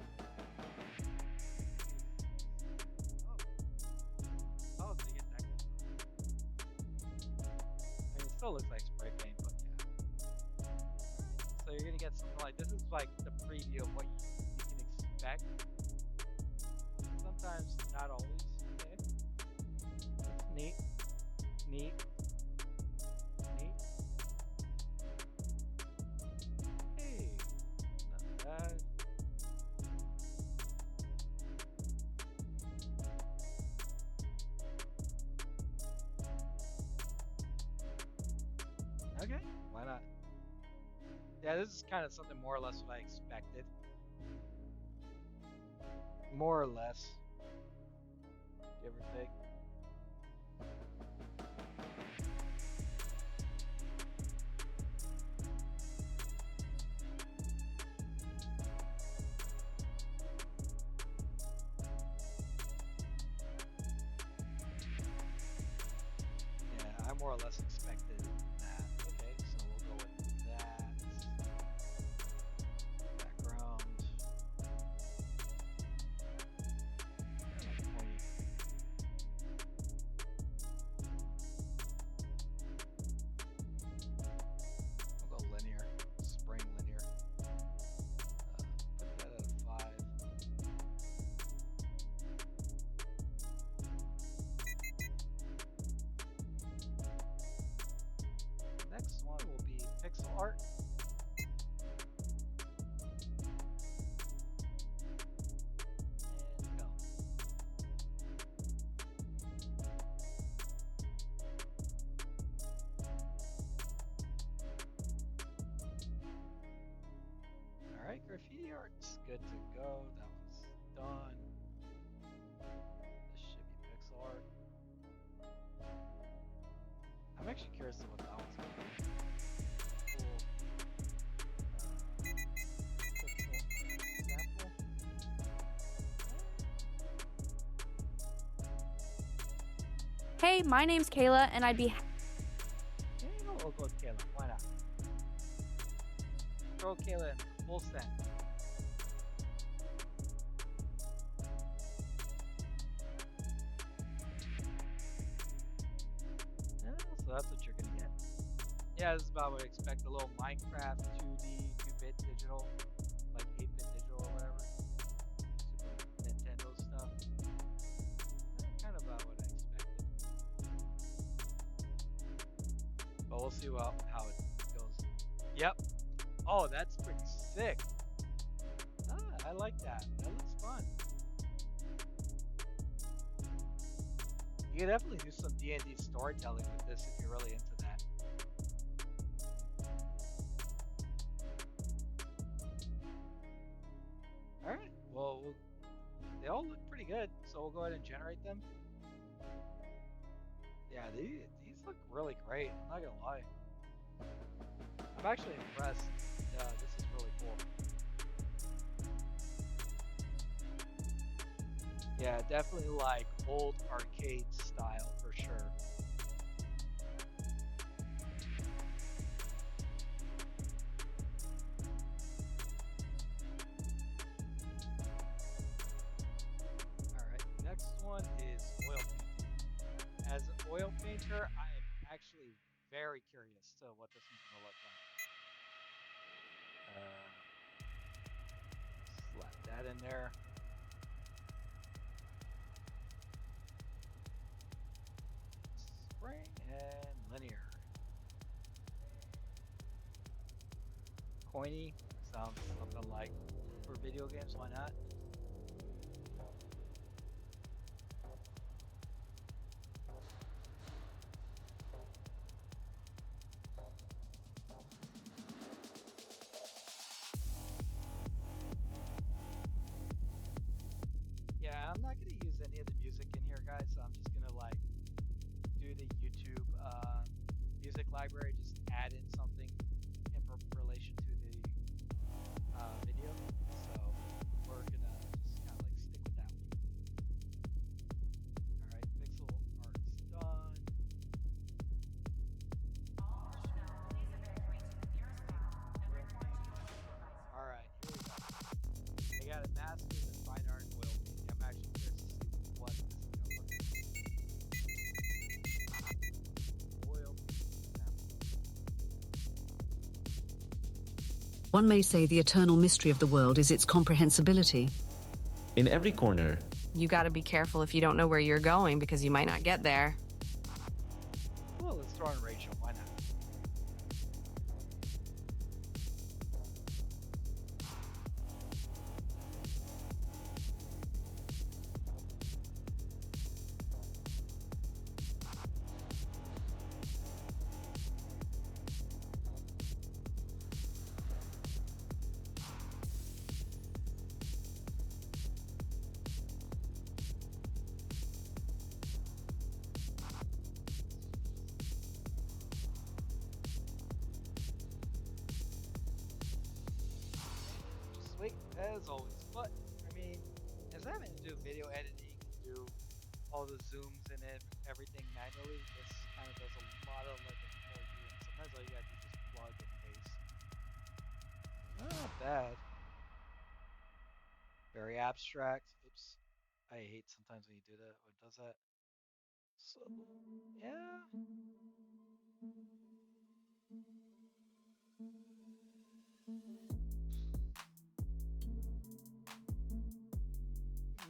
oh, so you get that. I mean, it still looks like spray paint, but yeah. So you're gonna get something like this. Is like the preview of what you can expect. Sometimes, not always. Okay. It's neat. Neat. Hey, not bad. Okay, why not? Yeah, this is kind of something more or less what I expected. More or less. Give or take. Yeah, I more or less expected that. Okay, so we'll go with that. Background. We'll go linear, spring linear. Put that at a 5. Next one will be pixel art. And go. Alright, graffiti art's good to go. That one's done. This should be pixel art. I'm actually curious to what that one's going to be. Cool. Pixel sample. Hey, my name's Kayla, and I'd be Yeah, we'll go with Kayla. Why not? Throw Kayla in full send. Yeah, so that's what you're gonna get. Yeah, this is about what I expect. A little Minecraft 2D, 2-bit digital, like 8-bit digital or whatever. Super Nintendo stuff. Kind of about what I expected. But we'll see how it goes. Yep. Oh, that's pretty sick. I like that. That looks fun. You can definitely do some D&D storytelling with this if you're really into that. Alright, well, they all look pretty good, so we'll go ahead and generate them. Yeah, these look really great, I'm not gonna lie. I'm actually impressed. This is really cool. Yeah, definitely like old arcade style for sure. Alright, next one is oil painting. As an oil painter, I am actually very curious to what this one's gonna look like. Slap that in there. Spring and linear. Coiny sounds something like for video games, why not? Yeah, I'm not gonna use any of the music in here, guys. I'm just gonna like do the YouTube music library, just add in something in relation to the video. So we're gonna just kind of like stick with that one. All right, pixel art's done. All right, here we go. I got a master's in fine art and oil painting. I'm actually curious to see what this is gonna look like. Oil painting sample. One may say the eternal mystery of the world is its comprehensibility. In every corner, You gotta be careful if you don't know where you're going because you might not get there. Well, let's throw in Rachel. Why not? Sweet as always. But I mean, as I'm having to do video editing and do all the zooms and everything manually, this kind of does a lot of like for you. And sometimes all you gotta do is just plug and paste. Not bad. Very abstract. Oops. I hate sometimes when you do that. What does that? So yeah.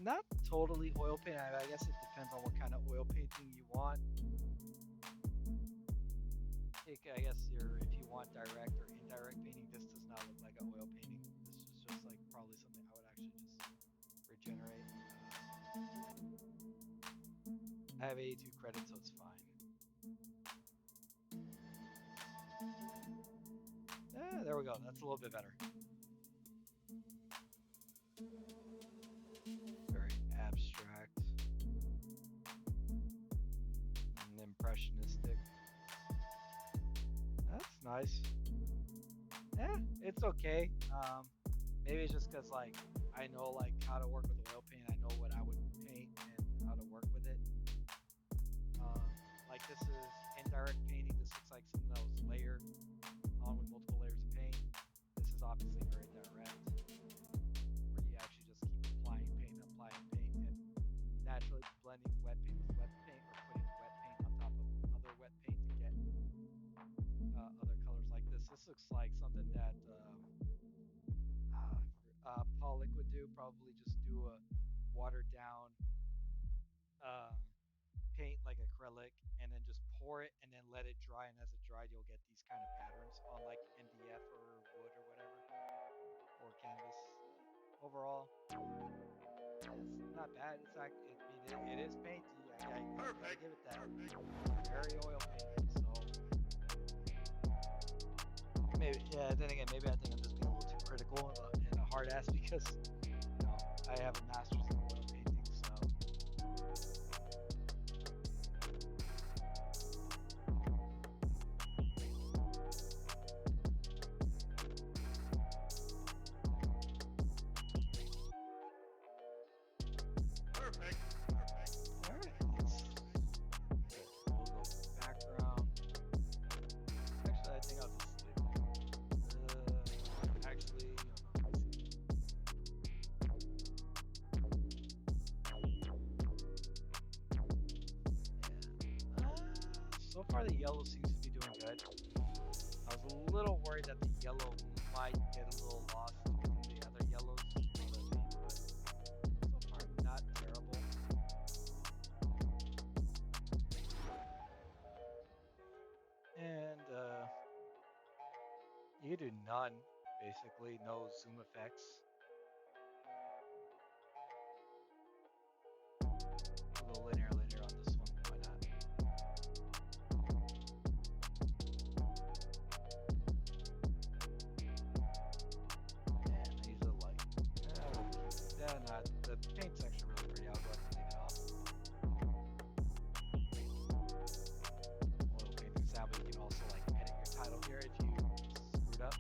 Not totally oil paint. I guess it depends on what kind of oil painting you want. I guess if you want direct or indirect painting, this does not look like an oil painting. This is just like probably something I would actually just regenerate. I have 82 credits, so it's fine. Yeah, there we go. That's a little bit better. Very abstract and impressionistic. That's nice. Yeah, it's okay. Maybe it's just because like I know like how to work with oil paint. I know what I would paint and how to work with it. Like this is indirect painting. This looks like something that was layered on with multiple layers of paint. This is obviously very direct, where you actually just keep applying paint, and naturally blending wet paint with wet paint, or putting wet paint on top of other wet paint to get other colors like this. This looks like something that Pollock would do. Probably just do a watered down paint like acrylic, and then just pour it and then let it dry. And as it dried, you'll get these kind of patterns on like MDF or wood or whatever, or canvas. Overall, it's not bad. It's like it is painty. I gotta give it that. Very oil painted. So maybe, yeah. Then again, maybe I think I'm just being a little too critical and a hard ass because I have a master's in oil painting. So so far the yellow seems to be doing good. I was a little worried that the yellow might get a little lost in the other yellows, but so far not terrible. And you do none, basically, no zoom effects. A little linear on this one, why not? And these are light. The paint's actually really pretty. I'll go ahead and leave it off. Oil painting sample. You can also like edit your title here if you screwed up.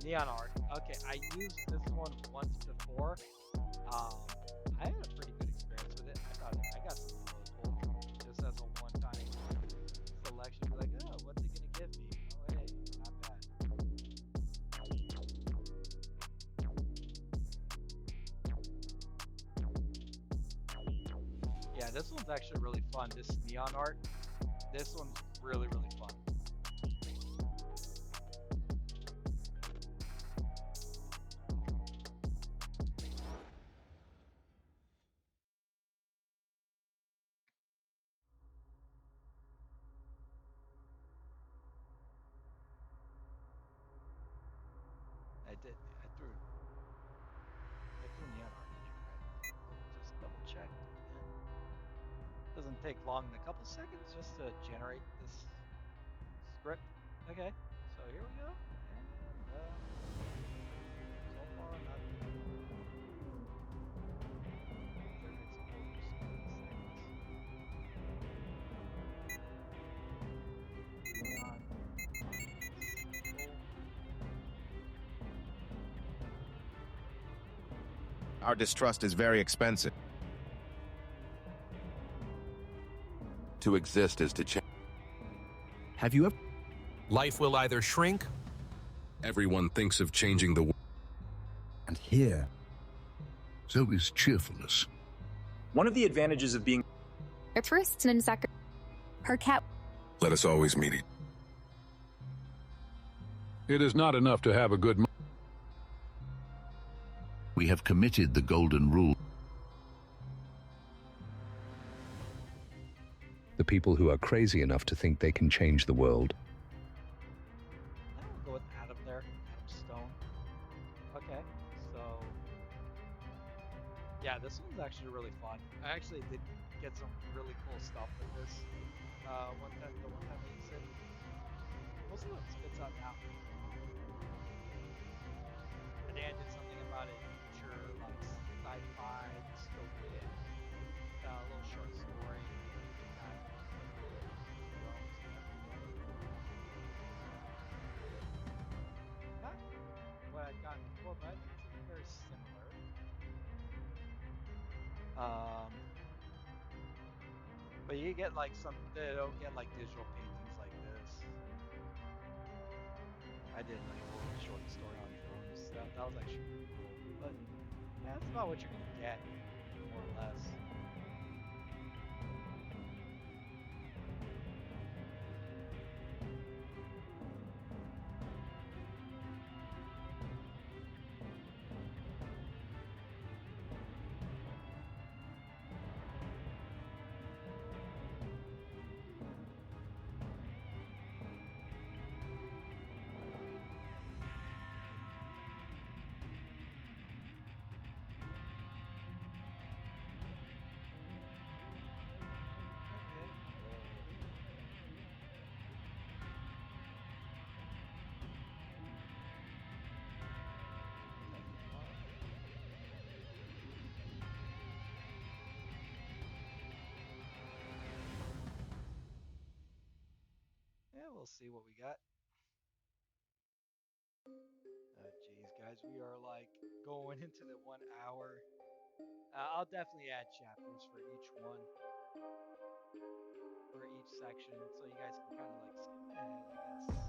Neon art. Okay, I used this one once before. I had a pretty good experience with it. I got something really cool. Just as a one-time selection, be like, oh, what's it gonna give me? Oh, hey, not bad. Yeah, this one's actually really fun. This neon art, this one's really fun. I threw neon art at you, right? Just double check. Doesn't take long than a couple seconds just to generate this script. Okay, so here we go. And so far not Our distrust is very expensive. To exist is to change. Have you ever? Life will either shrink. Everyone thinks of changing the world. And here, so is cheerfulness. One of the advantages of being Her cat. Let us always meet each. It is not enough to have a good mind. We have committed the golden rule. The people who are crazy enough to think they can change the world. I'll go with Adam there, Adam Stone. Okay, so yeah, this one's actually really fun. I actually did get some really cool stuff with this. The one time I used it, most of it spits out now. And then I did something about it, future like sci-fi dystopian, a little short story. Not what I've gotten before, but it's very similar. But you get like some, they don't get like digital paintings like this. I did like a little short story on drones. That was actually pretty cool. But yeah, that's about what you're gonna get, more or less. Yeah, we'll see what we got. Oh, geez, guys, we are like going into the 1 hour. I'll definitely add chapters for each one, for each section, so you guys can kind of like skim ahead, I guess.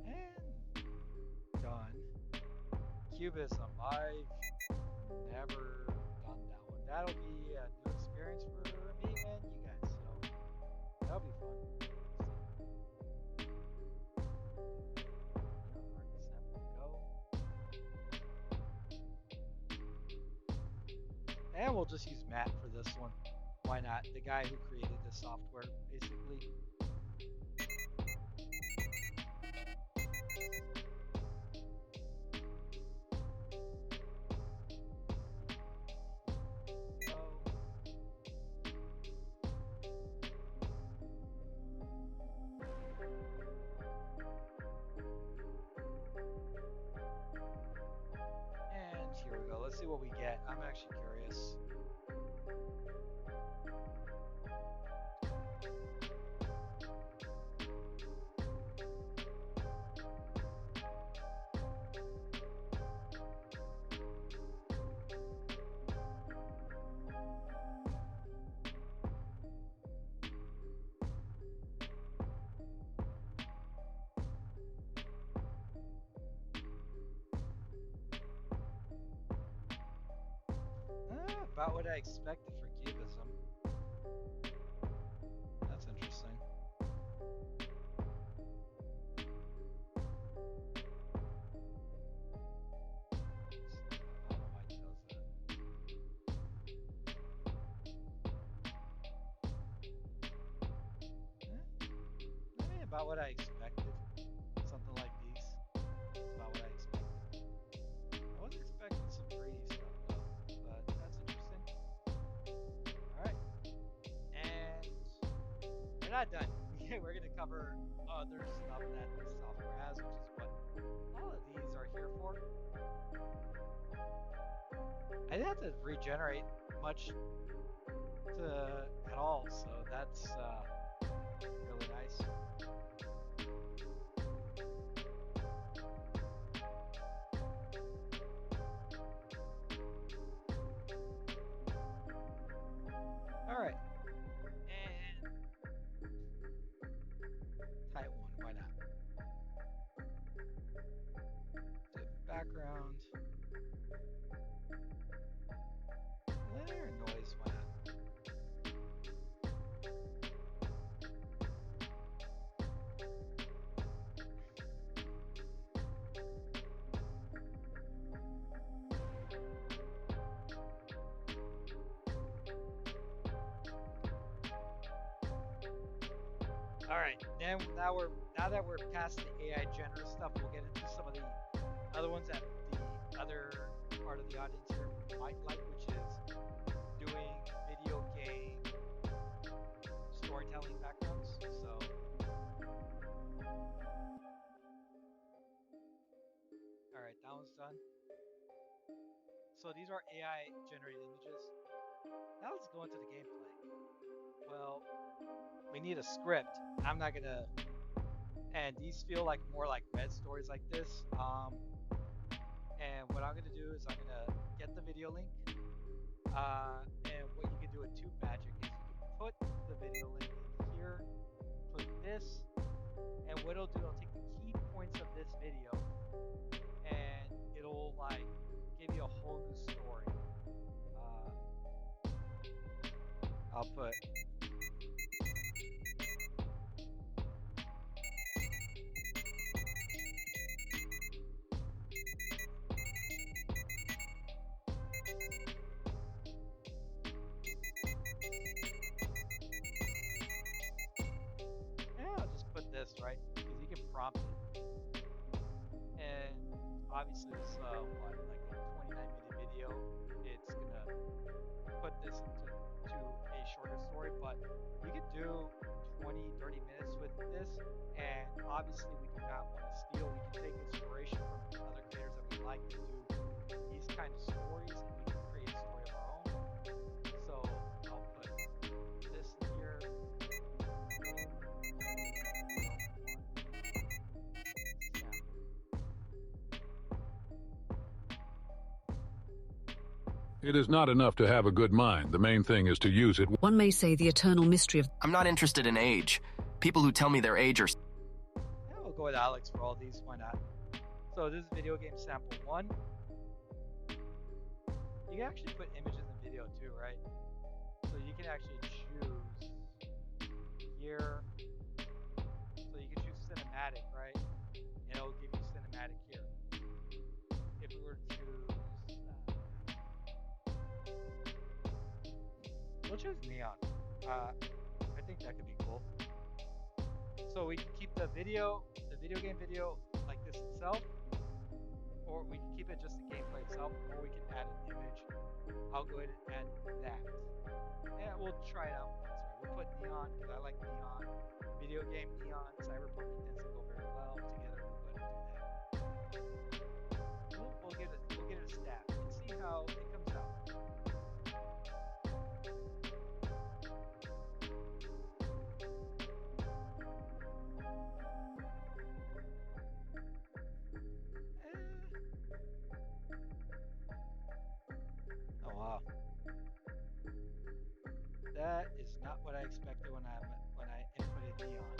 And done. Cubism. I've never done that one. That'll be a new experience for me and you guys, so that'll be fun. And we'll just use Matt for this one. Why not? The guy who created the software, basically. And here we go. Let's see what we get. I'm actually curious. About what I expected for Cubism. That's interesting. I don't know why he does that. About what I expected. Something like these. That's about what I expected. I wasn't expecting some 3D stuff though, but that's interesting. Alright. And we're not done. We're going to cover other stuff that this software has, which is what all of these are here for. I didn't have to regenerate much at all, so that's really nice. All right, and type 1, why not? Div background. Linear noise, why not? All right, now that we're past the AI generous stuff, we'll get into some of the other ones that the other part of the audience here might like, which is doing video game storytelling backgrounds. So, all right, that one's done. So these are AI generated images. Now let's go into the gameplay. Well, we need a script. I'm not gonna, and these feel like more like red stories like this. And what I'm gonna do is I'm gonna get the video link. And what you can do with Tube Magic is you can put the video link in here, put this, and what it'll do, it'll take the key points of this video, and it'll like give you a whole new story. I'll put. This right because you can prompt it, and obviously this what like a 29-minute video, it's gonna put this into a shorter story, but you can do 20-30 minutes with this, and obviously we do not want to steal. We can take inspiration from other creators that we like to do these kind of stories, and we can create a story of our own. So I'll put this in here. It is not enough to have a good mind. The main thing is to use it. One may say the eternal mystery of... I'm not interested in age. People who tell me their age are... Yeah, we'll go with Alex for all these. Why not? So this is Video Game Sample 1. You can actually put images in video too, right? So you can actually choose here. So you can choose cinematic, right? And it'll give you cinematic here. If we were to choose, we'll choose neon. I think that could be cool. So we can keep the video game video like this itself, or we can keep it just the gameplay itself, or we can add an image. I'll go ahead and add that. Yeah, we'll try it out once, right? We'll put neon because I like neon. Video game neon, cyberpunk tends to go very well together. We'll go ahead and do that. We'll give it a stab and see how it comes out. Oh wow. That is not what I expected when I inputted neon.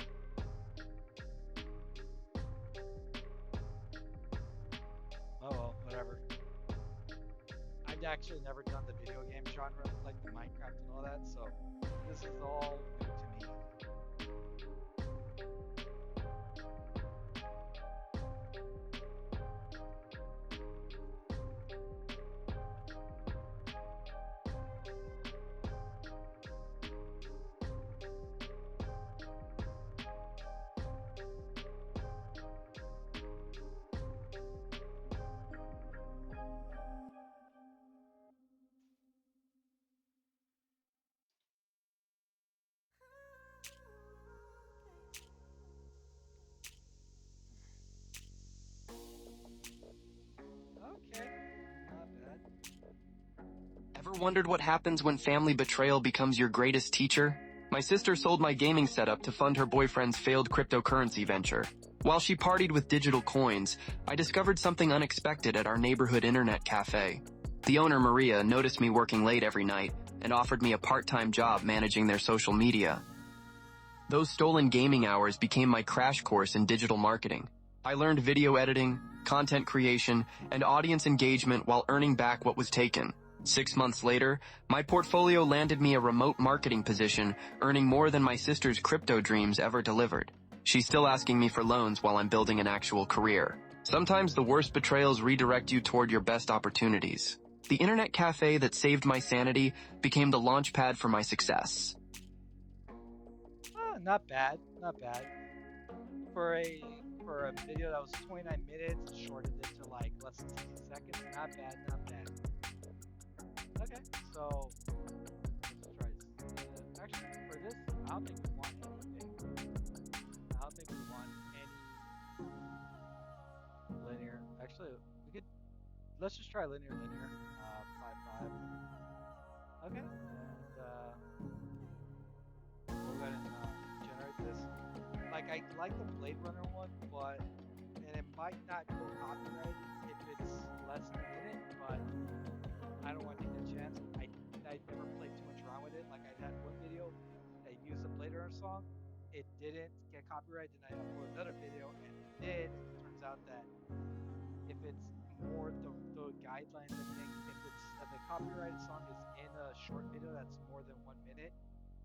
Oh well, whatever. I've actually never done the video game genre like the Minecraft and all that, so this is all new to me. Okay, not bad. Ever wondered what happens when family betrayal becomes your greatest teacher? My sister sold my gaming setup to fund her boyfriend's failed cryptocurrency venture. While she partied with digital coins, I discovered something unexpected at our neighborhood internet cafe. The owner, Maria, noticed me working late every night and offered me a part-time job managing their social media. Those stolen gaming hours became my crash course in digital marketing. I learned video editing, content creation, and audience engagement while earning back what was taken. 6 months later, my portfolio landed me a remote marketing position, earning more than my sister's crypto dreams ever delivered. She's still asking me for loans while I'm building an actual career. Sometimes the worst betrayals redirect you toward your best opportunities. The internet cafe that saved my sanity became the launch pad for my success. Not bad, not bad. For a video that was 29 minutes, shortened it to like less than 60 seconds. Not bad, not bad. Okay, so let's try this. Actually, for this, I don't think we want anything. I don't think we want any linear. Actually, we could. Let's just try linear. 5, 5. Okay, and we'll go ahead and generate this. Like I like the Blade Runner one, but it might not go copyrighted if it's less than a minute, but I don't want to take that chance. I never played too much around with it. Like I had one video that used a Blade Runner song. It didn't get copyrighted, then I uploaded another video and it did. It turns out that if it's more the guidelines, I think if the copyrighted song is in a short video that's more than 1 minute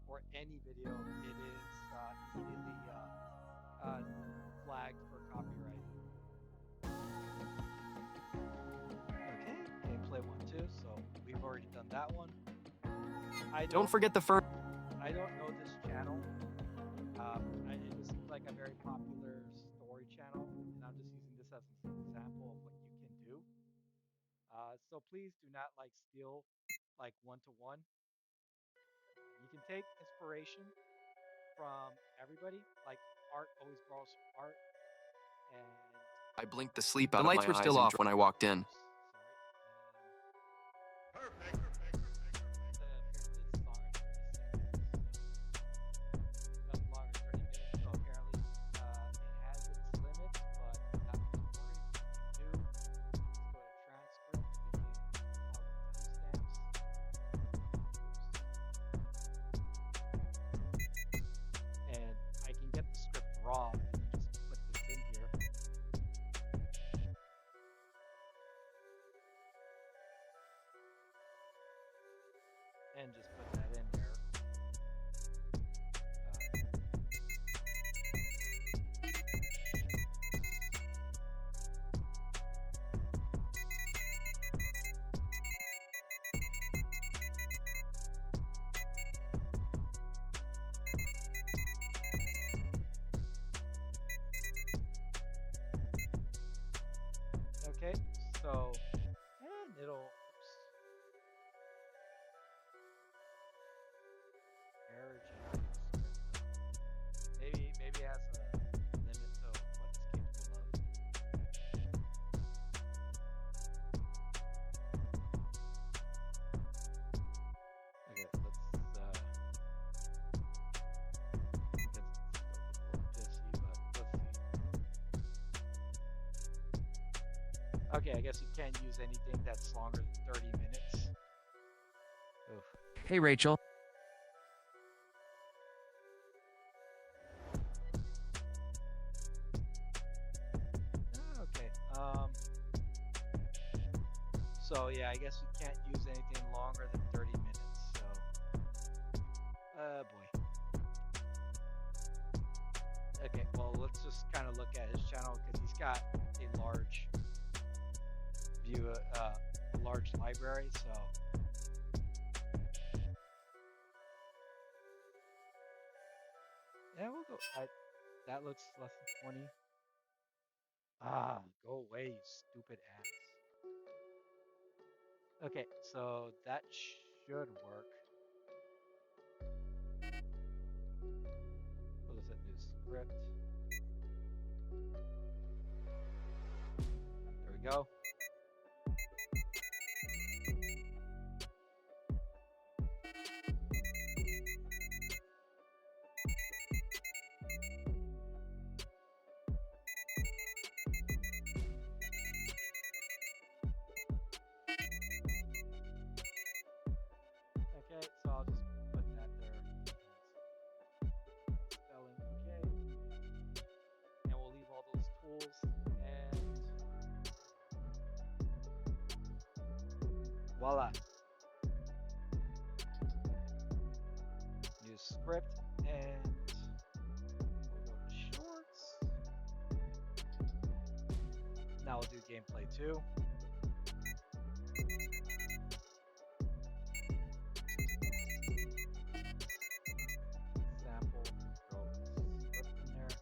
or any video, it is immediately flagged for copyright. Okay, gameplay 1, 2. So we've already done that one. Don't forget the first. I don't know this channel. It seems like a very popular story channel, and I'm just using this as an example of what you can do. So please do not like steal like one-to-one. You can take inspiration from everybody. Like art always borrows from art, and I blinked the sleep out of my eyes. The lights were still off when I walked in. and just put that in there. Okay, so, and it'll, oops, marriage and maybe it has a limit to what it's capable of. Okay, let's, I guess it's still a little pissy, but let's see. Okay, I guess you can't use anything that's longer than 30 minutes. Oof. Hey, Rachel. Okay. So yeah, I guess you can't use anything longer than 30 minutes. So, boy. Okay, well, let's just kind of look at his channel because he's got a large view, a large library. So, yeah, we'll go. That looks less than 20. Ah, go away, you stupid ass. Okay, so that should work. What is it? New script. There we go. Okay, so I'll just put that there. Spelling okay. And we'll leave all those tools and voila. New script and we'll go to shorts. Now we'll do gameplay 2. Sample, throw script in there.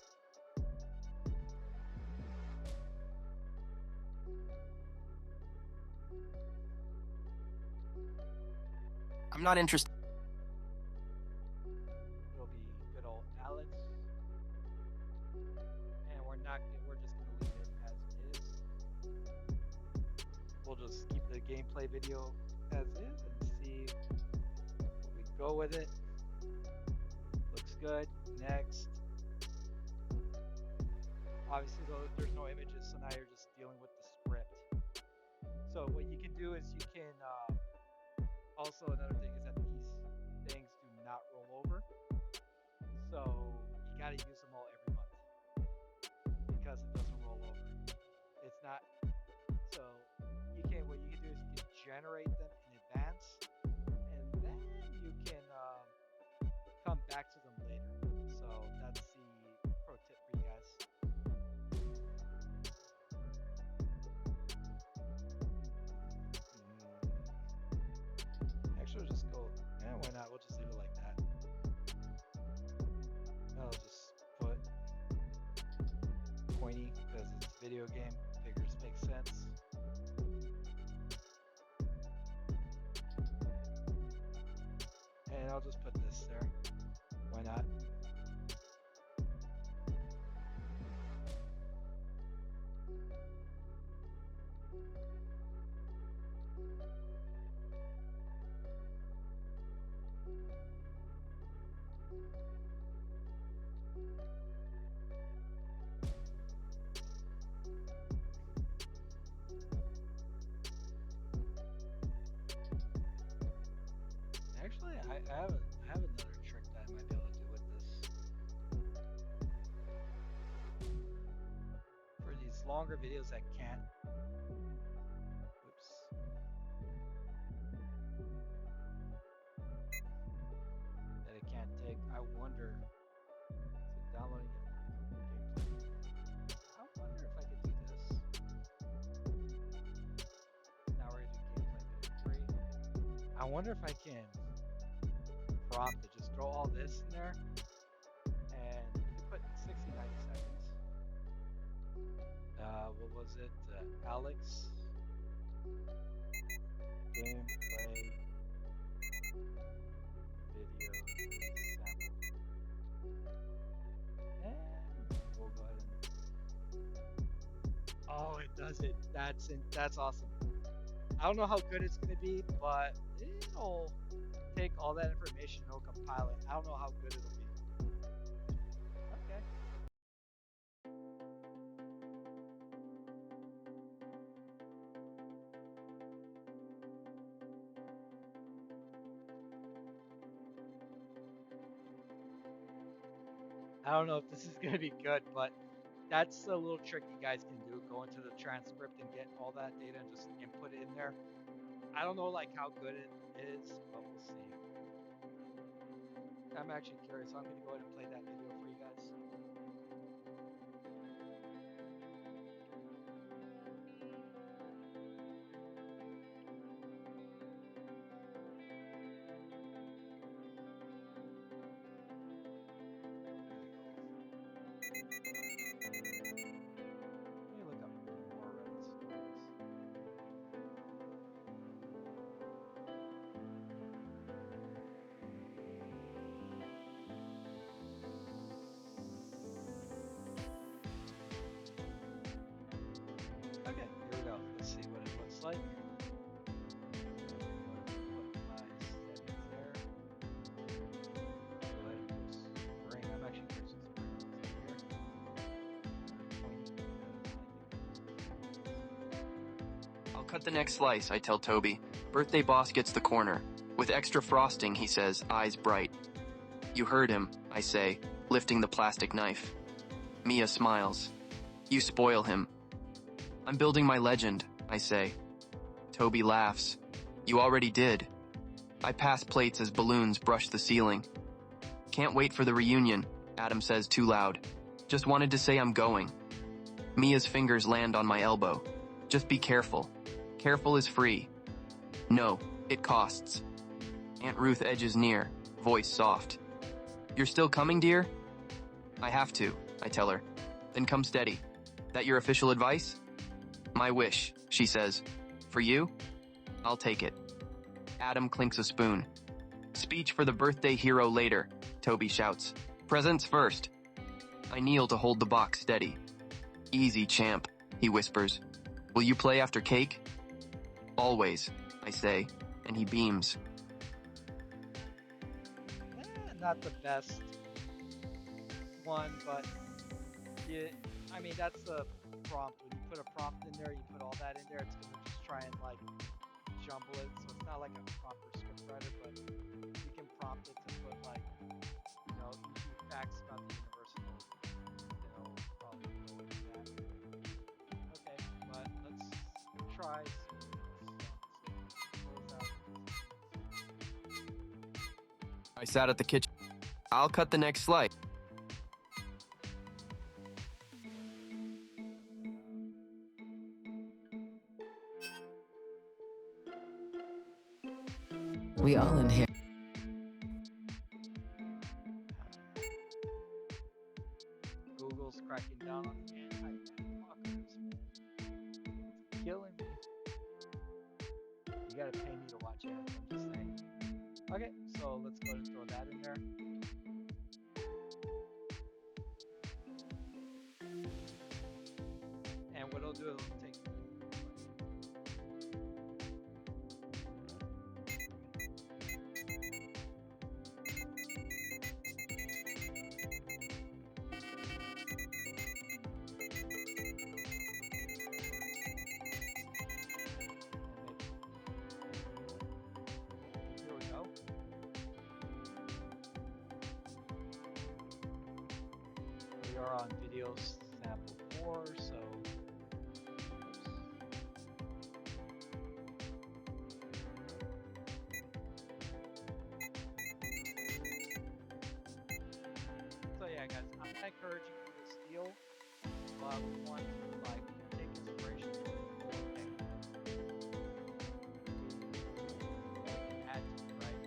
I'm not interested. It'll be good old Alex. And we're just gonna leave it as it is. We'll just keep the gameplay video as is and see what we go with it. Looks good. Next. Obviously, though, there's no images, so now you're just dealing with the script. So what you can do is you can, also another thing is that these things do not roll over. So you gotta use them all every month because it doesn't roll over. It's not, so what you can do is you can generate them in advance and then you can come back to them later. So that's the pro tip for you guys. Actually, we'll just go, yeah, why not? We'll just leave it like that. I'll just put pointy because it's a video game. Figures make sense. And I'll just put this there. Why not? Actually, I have another trick that I might be able to do with this. For these longer videos that can't. Oops. wonder. So downloading it. I wonder if I could do this. Now we're gonna do gameplay video 3. I wonder if I can prompt it. Just throw all this in there, and you can put 60, 90 seconds. What was it? Alex gameplay video sample. And we'll go ahead and. Oh, it does it. That's awesome. I don't know how good it's gonna be, but it'll take all that information, it'll compile it. I don't know how good it'll be. Okay. I don't know if this is going to be good, but that's a little trick you guys can do. Go into the transcript and get all that data and just input it in there. I don't know like how good it is, but we'll see. I'm actually curious. So I'm going to go ahead and play that video for you guys. Okay, here we go. Let's see what it looks like. Put my settings there. Go ahead and do spring. I'm actually curious what spring looks like here. I'll cut the next slice, I tell Toby. Birthday boss gets the corner. With extra frosting, he says, eyes bright. You heard him, I say, lifting the plastic knife. Mia smiles. You spoil him. I'm building my legend, I say. Toby laughs. You already did. I pass plates as balloons brush the ceiling. Can't wait for the reunion, Adam says too loud. Just wanted to say I'm going. Mia's fingers land on my elbow. Just be careful. Careful is free. No, it costs. Aunt Ruth edges near, voice soft. You're still coming, dear? I have to, I tell her. Then come steady. That your official advice? My wish, she says. For you? I'll take it. Adam clinks a spoon. Speech for the birthday hero later, Toby shouts. Presents first. I kneel to hold the box steady. Easy, champ, he whispers. Will you play after cake? Always, I say, and he beams. Not the best one, but yeah, I mean, that's the prompt. When you put a prompt in there, you put all that in there, it's going to just try and like jumble it. So it's not like a proper script writer, but you can prompt it to put like, you know, facts about the universe. It'll probably go into that. Okay, but let's try. I sat at the kitchen. I'll cut the next slice. We all inherit. Google's cracking down on anti-apocalypse, man. It's killing me. You gotta pay me to watch it, I'm just saying. Okay, so let's go ahead and throw that in there. And what it'll do, it'll take. Here we go. We are on video sample 4, so I encourage you to steal, but we want to like take inspiration from the whole thing. Add to it, right?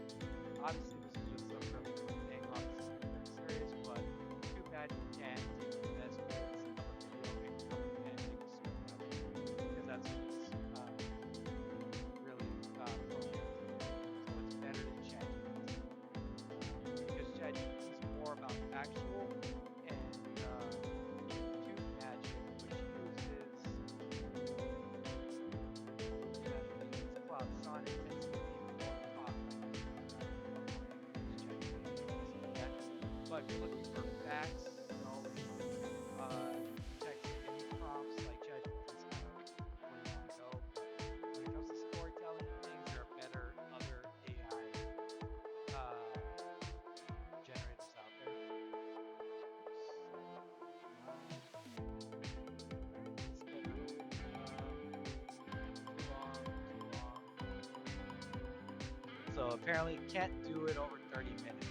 Obviously, this is just a really quick thing. Obviously, very serious, but too bad you can't take the best bits of a video and come and make a story out of it, because that's what's really programmed. So it's better than ChatGPT, because ChatGPT is more about factual, and Tube Magic, which uses Cloud Sonnet, tends to be more talk but if you're looking for facts, you know, text any prompts like ChatGPT is kind of where you want to go. But when it comes to storytelling things, there are better other AI generators out there. So apparently can't do it over 30 minutes.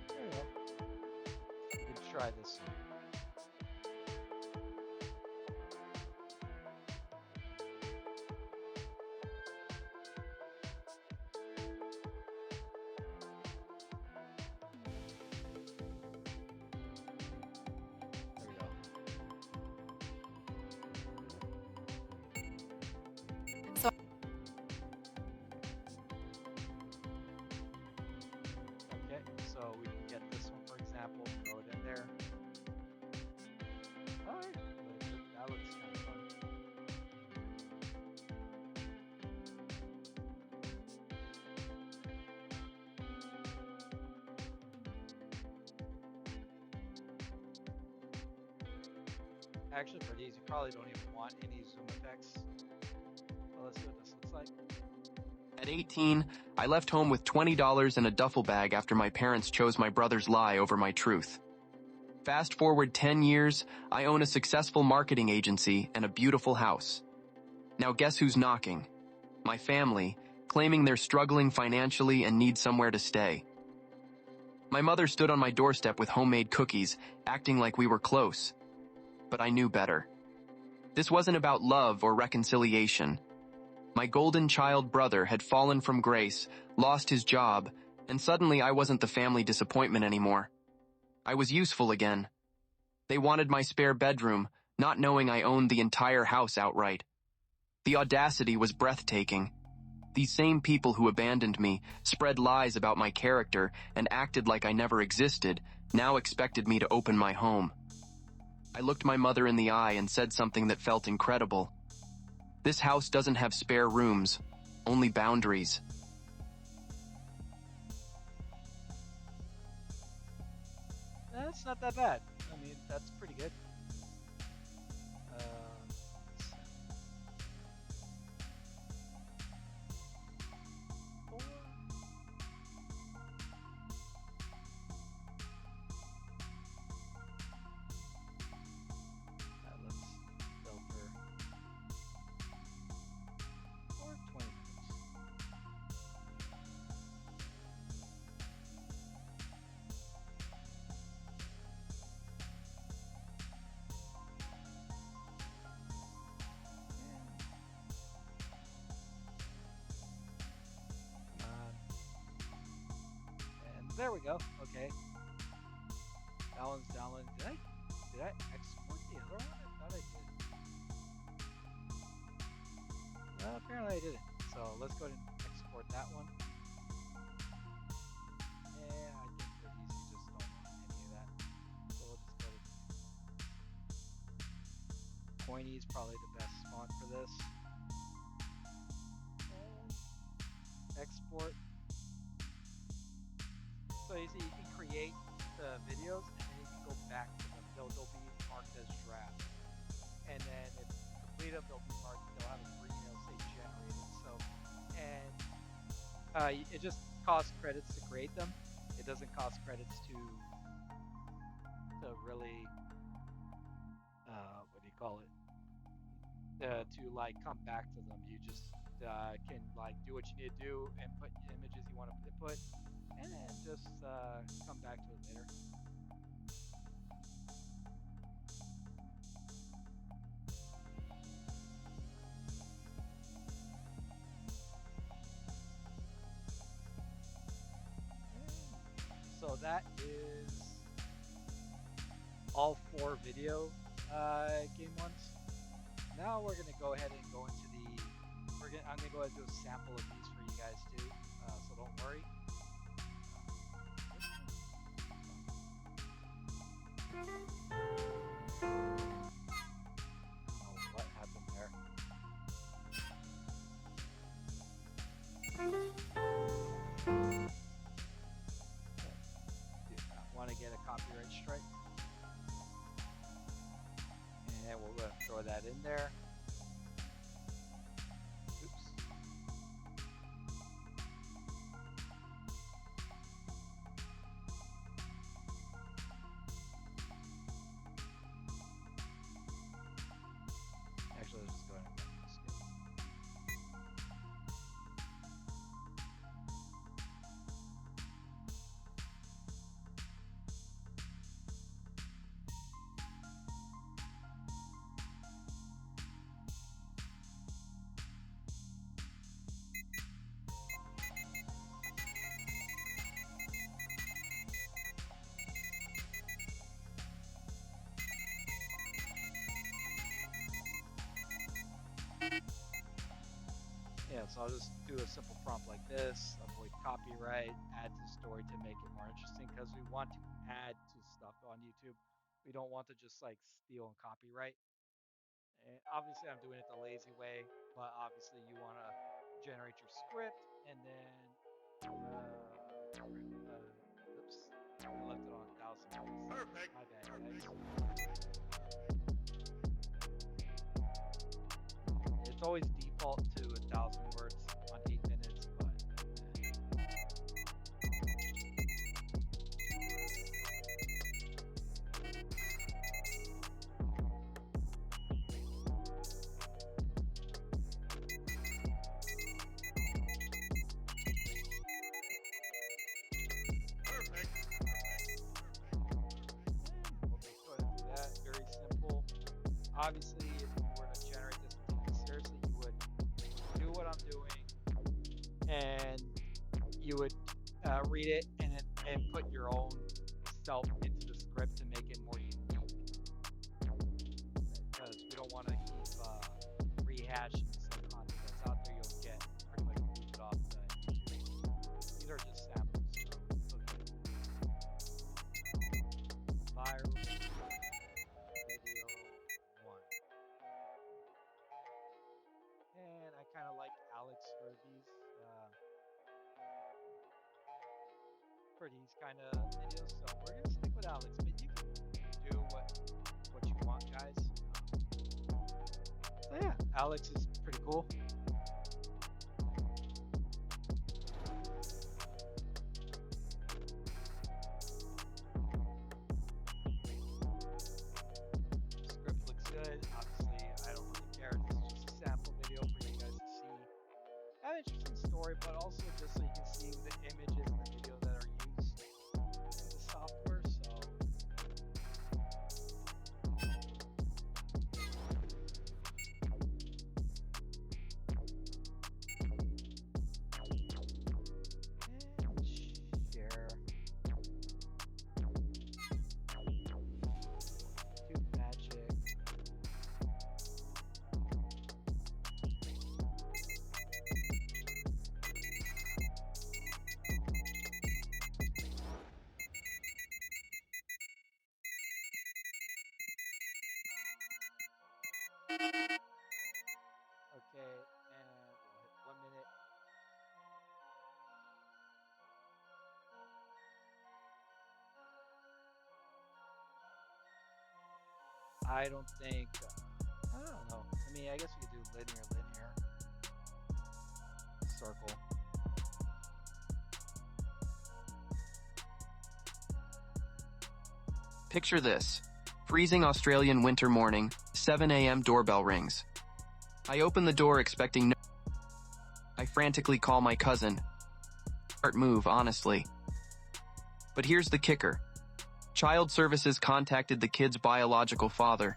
There we go. You can try this one. There we go. So Okay, so we can get this one, for example, throw it in there. Alright, that looks kind of fun. Actually, for these, you probably don't even want any zoom effects. Well, let's see what this looks like. At 18, I left home with $20 in a duffel bag after my parents chose my brother's lie over my truth. Fast forward 10 years, I own a successful marketing agency and a beautiful house. Now guess who's knocking? My family, claiming they're struggling financially and need somewhere to stay. My mother stood on my doorstep with homemade cookies, acting like we were close. But I knew better. This wasn't about love or reconciliation. My golden child brother had fallen from grace, lost his job, and suddenly I wasn't the family disappointment anymore. I was useful again. They wanted my spare bedroom, not knowing I owned the entire house outright. The audacity was breathtaking. These same people who abandoned me, spread lies about my character, and acted like I never existed, now expected me to open my home. I looked my mother in the eye and said something that felt incredible. This house doesn't have spare rooms, only boundaries. That's not that bad. I mean, that's pretty good. Let's filter for 20 minutes. And there we go. Okay. That one's downloaded. Did I export the other one? I thought I did. Well, apparently I didn't. So let's go ahead and export that one. Yeah, I think they're easy. Just don't want any of that. So we'll just go to Coiny is probably the best font for this. And export. So you see, you can create the videos and then you can go back to them. They'll be marked as draft. And then if you complete them, they'll be marked. They'll have a green. They'll say generated. So, and it just costs credits to create them. It doesn't cost credits to really what do you call it? To like come back to them. You just can like do what you need to do and put images you want to input, just come back to it later. So that is all 4 video game ones. Now we're gonna go ahead and go into the. I'm gonna go ahead and do a sample of these for you guys too. So don't worry. Oh, what happened there? Do not want to get a copyright strike. And we're going to throw that in there. Oops. Actually, let's just go ahead and run this skip. Yeah, so I'll just do a simple prompt like this, avoid copyright, add to story to make it more interesting, because we want to add to stuff on YouTube. We don't want to just like steal and copyright. And obviously I'm doing it the lazy way, but obviously you want to generate your script and then, oops, I left it on 1,000. Perfect. My bad, guys. It's always default to 1,000 words on 8 minutes, but very simple. Obviously, if you were to generate this and take it seriously, you would do what I'm doing, and you would read it and put your own self into the script to make it more unique. Because we don't want to keep rehashing the same content that's out there. You'll get pretty much booted off the YouTube. These are just samples, so it's okay. Viral video 1. And I kind of like Alex for these kind of videos, so we're gonna stick with Alex. But you can do what you want, guys. So yeah, Alex is pretty cool. Script looks good. Obviously, I don't really care. This is just a sample video for you guys to see. An interesting story, but also just so you can see the images in the video that are used in the software. So and share. Do magic. Okay, and we'll hit 1 minute. I don't think, I don't know. I mean, I guess we could do linear, circle. Picture this. Freezing Australian winter morning, 7 a.m. doorbell rings. I open the door expecting no. I frantically call my cousin. Smart move, honestly. But here's the kicker. Child Services contacted the kid's biological father.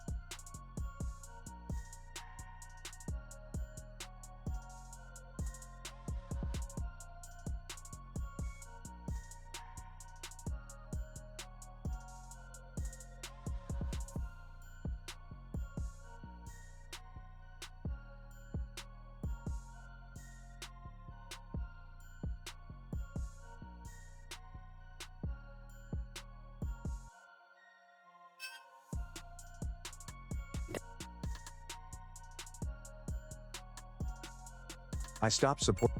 I stopped support.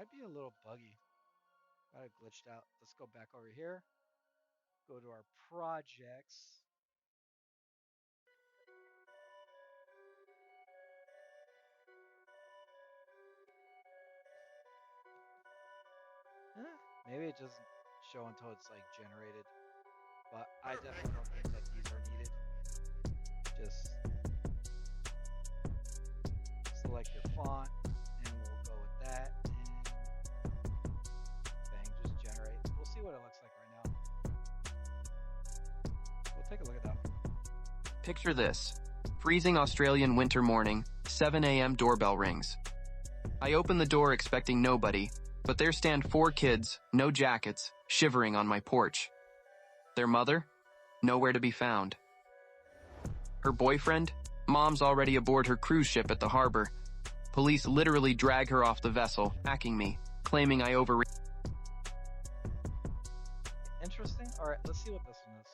Might be a little buggy. Might have glitched out. Let's go back over here. Go to our projects. Maybe it doesn't show until it's like generated. But I definitely don't think that these are needed. Just select your font and we'll go with that. And bang, just generate. We'll see what it looks like right now. We'll take a look at that. Picture this. Freezing Australian winter morning, 7 a.m. doorbell rings. I open the door expecting nobody, but there stand 4 kids, no jackets, shivering on my porch. Their mother? Nowhere to be found. Her boyfriend? Mom's already aboard her cruise ship at the harbor. Police literally drag her off the vessel, hacking me, claiming I Interesting. All right, let's see what this one is.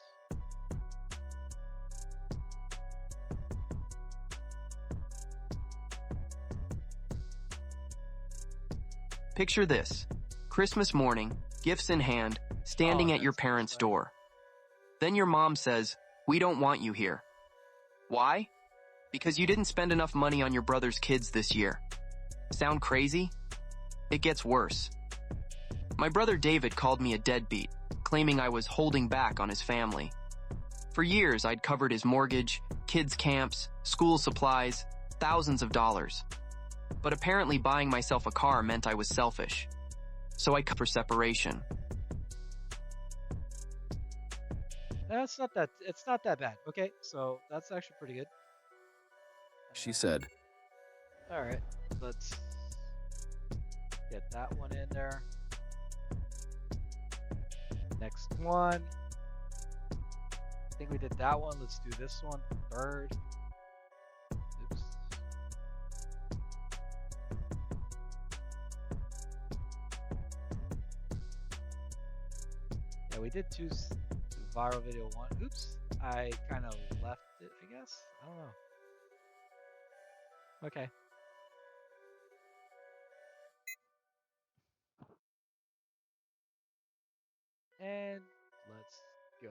Picture this. Christmas morning, gifts in hand, standing at your parents' door. Then your mom says, "We don't want you here." Why? Because you didn't spend enough money on your brother's kids this year. Sound crazy? It gets worse. My brother David called me a deadbeat, claiming I was holding back on his family. For years, I'd covered his mortgage, kids' camps, school supplies, thousands of dollars. But apparently buying myself a car meant I was selfish. So I cut for separation. It's not that bad. Okay, so that's actually pretty good. She said. All right, let's get that one in there. Next one. I think we did that one. Let's do this one third. Oops. Yeah, we did two viral video one. Oops, I kind of left it, I guess. I don't know. Okay. And let's go.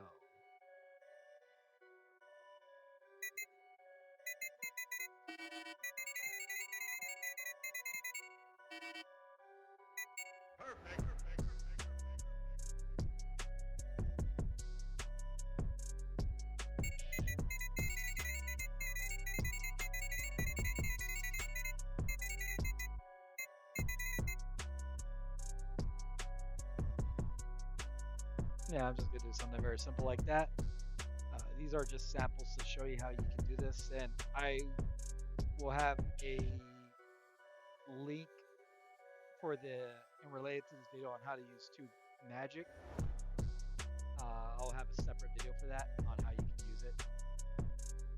Yeah, I'm just gonna do something very simple like that. These are just samples to show you how you can do this, and I will have a link for and related to this video on how to use Tube Magic. I'll have a separate video for that on how you can use it.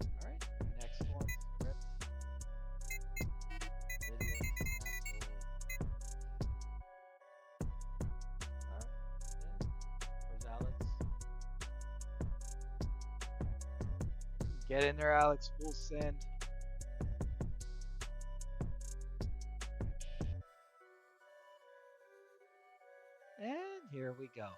All right, next one, script, video sample. All right, where's Alex? Get in there, Alex. Full send. And here we go.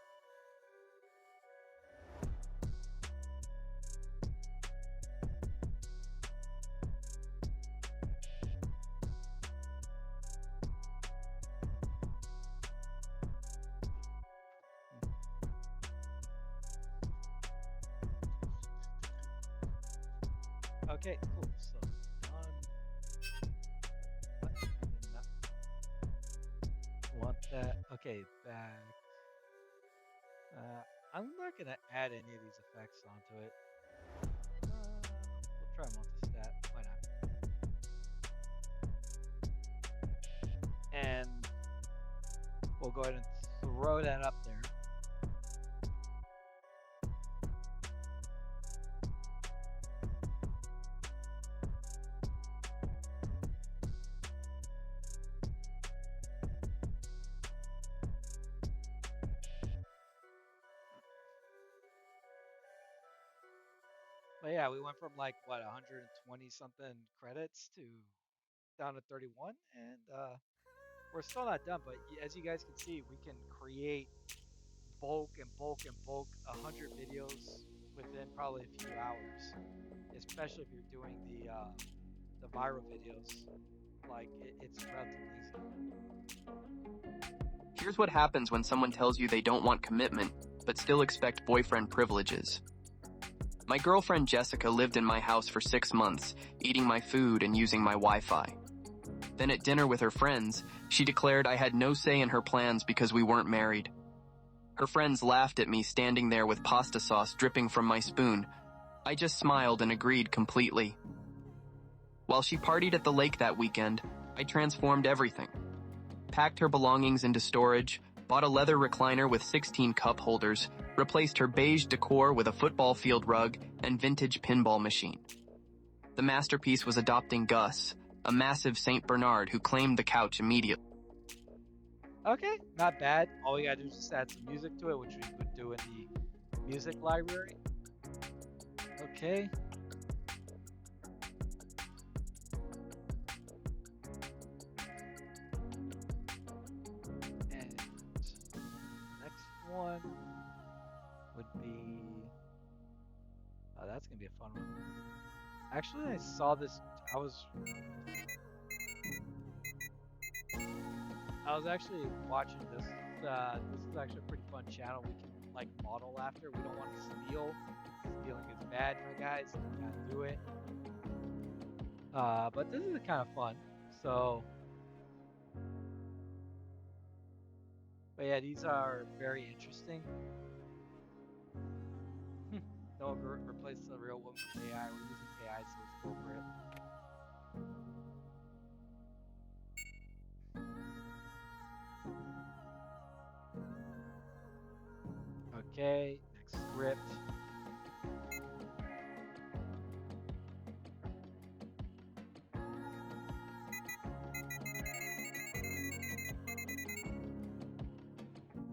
Okay, cool. So want that. Okay, back. I'm not gonna add any of these effects onto it. We'll try multi-stat. Why not? And we'll go ahead and throw that up there. But yeah, we went from like what 120 something credits to down to 31, and we're still not done. But as you guys can see, we can create bulk 100 videos within probably a few hours, especially if you're doing the viral videos. Like it's relatively easy. Here's what happens when someone tells you they don't want commitment, but still expect boyfriend privileges. My girlfriend Jessica lived in my house for 6 months, eating my food and using my Wi-Fi. Then at dinner with her friends, she declared I had no say in her plans because we weren't married. Her friends laughed at me standing there with pasta sauce dripping from my spoon. I just smiled and agreed completely. While she partied at the lake that weekend, I transformed everything. Packed her belongings into storage, bought a leather recliner with 16 cup holders, replaced her beige decor with a football field rug and vintage pinball machine. The masterpiece was adopting Gus, a massive Saint Bernard who claimed the couch immediately. Okay, not bad. All we gotta do is just add some music to it, which we would do in the music library. Okay. And next one would be... Oh, that's gonna be a fun one. Actually, I saw this. I was actually watching this. This is actually a pretty fun channel. We can like model after. We don't want to steal. Stealing is bad, you guys. You can't do it. But this is kind of fun. So, but yeah, these are very interesting. Don't replace the real woman with AI. We're using AI, so let's go for it. Okay, next script.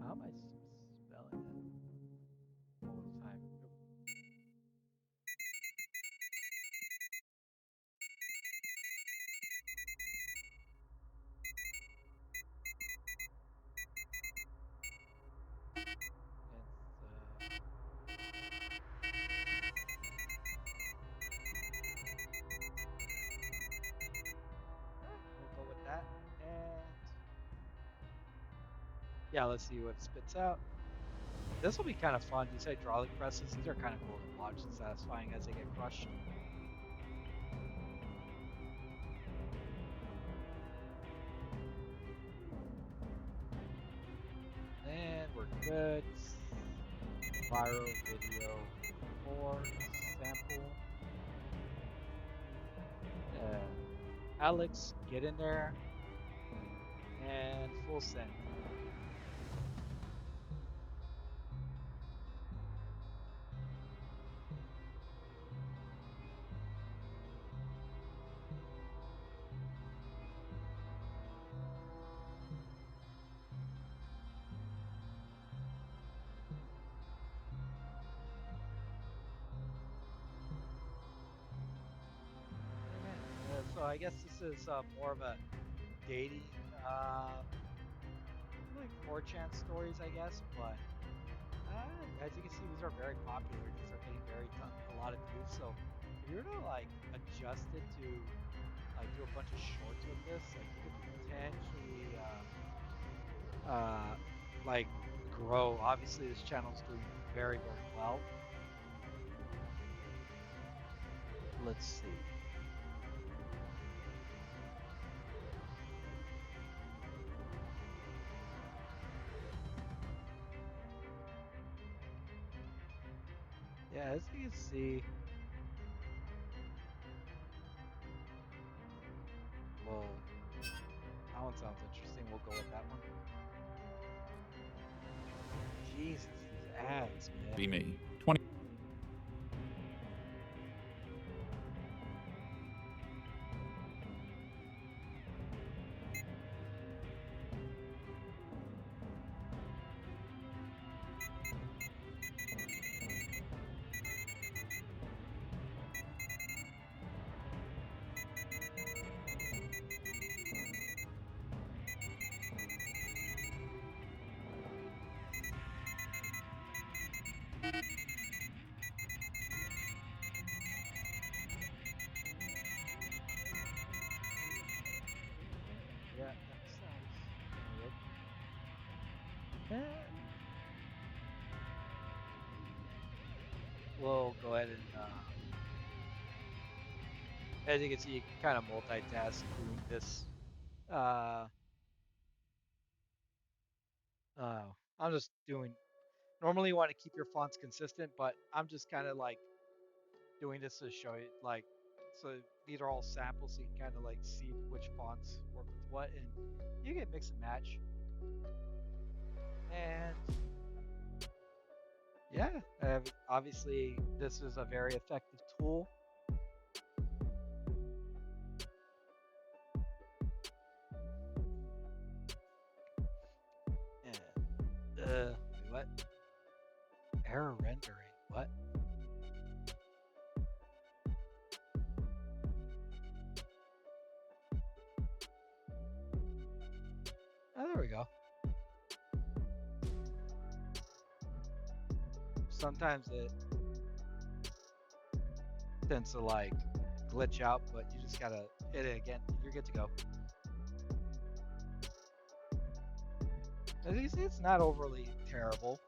How am I spelling it? One more time. We'll go with that. And yeah, let's see what it spits out. This will be kind of fun. These hydraulic presses, these are kind of cool to watch and satisfying as they get crushed. And we're good. Viral video 4 sample. Alex, get in there. And full send. So I guess this is more of a dating, like 4chan stories, I guess. But as you can see, these are very popular. These are getting a lot of views. So if you were to like adjust it to like do a bunch of shorts with this, like you could potentially like grow. Obviously, this channel is doing very well. Let's see. Yeah, as you can see, well, that one sounds interesting. We'll go with that one. Jesus, these ads, man. Be me. 20. Yeah, that sounds good. And we'll go ahead and, as you can see, you can kind of multitask doing this. I'm just doing, normally you want to keep your fonts consistent, but I'm just kind of like doing this to show you, like, so these are all samples, so you can kind of like see which fonts work with what, and you can mix and match. And yeah, obviously this is a very effective tool. Error rendering. What? Oh, there we go. Sometimes it tends to like glitch out, but you just gotta hit it again. You're good to go. As you see, it's not overly terrible.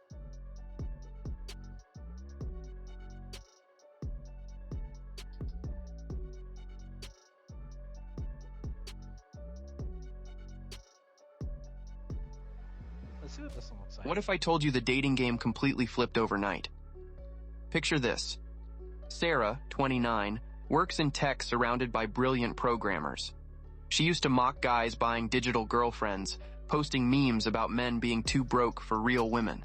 Let's see what this one looks like. What if I told you the dating game completely flipped overnight? Picture this. Sarah, 29, works in tech surrounded by brilliant programmers. She used to mock guys buying digital girlfriends, posting memes about men being too broke for real women.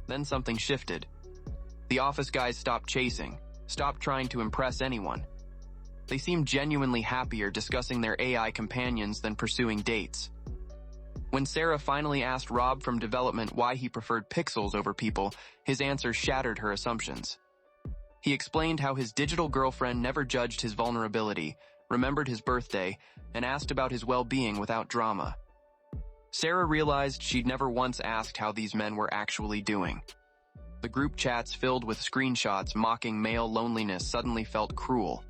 Then something shifted. The office guys stopped chasing, stopped trying to impress anyone. They seemed genuinely happier discussing their AI companions than pursuing dates. When Sarah finally asked Rob from development why he preferred pixels over people, his answer shattered her assumptions. He explained how his digital girlfriend never judged his vulnerability, remembered his birthday, and asked about his well-being without drama. Sarah realized she'd never once asked how these men were actually doing. The group chats filled with screenshots mocking male loneliness suddenly felt cruel.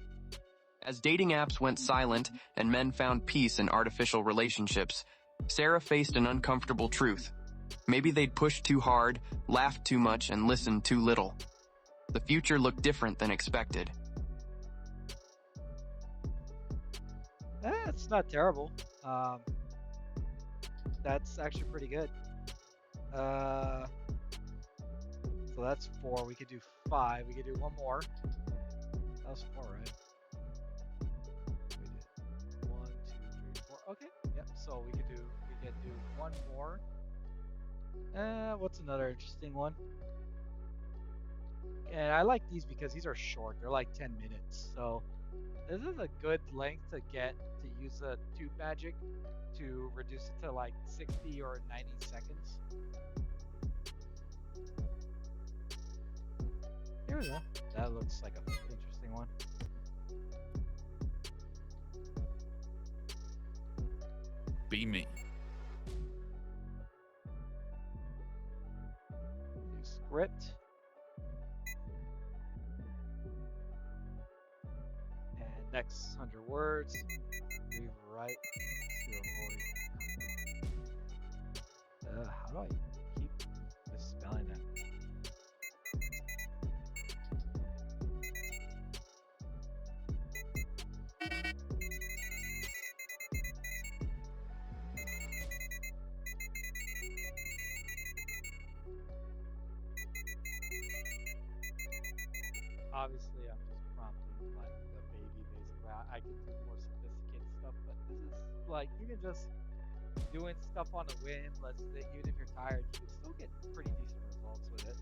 As dating apps went silent and men found peace in artificial relationships, Sarah faced an uncomfortable truth. Maybe they'd pushed too hard, laughed too much, and listened too little. The future looked different than expected. It's not terrible. That's actually pretty good. So that's 4. We could do 5. We could do one more. That was 4, right? We did 1, 2, 3, 4. Okay. Yep. So we could do one more. What's another interesting one? And I like these because these are short. They're like 10 minutes. So this is a good length to get to use a tube magic to reduce it to like 60 or 90 seconds. Here we go. That looks like an interesting one. Be me. New script. And next 100 words. Rewrite to avoid. How do I keep misspelling that? Obviously, I'm just prompting like the baby, basically. I can do more sophisticated stuff, but this is like, you can just doing stuff on a whim. Let's say, even if you're tired, you can still get pretty decent results with it.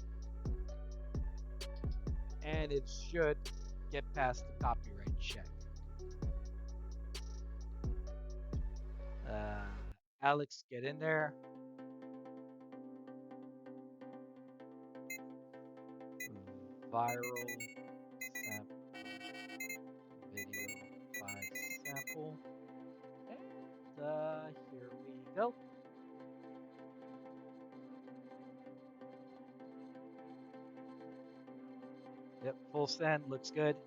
And it should get past the copyright check. Alex, get in there. Viral sample, video 5 sample, and here we go. Yep, full send looks good.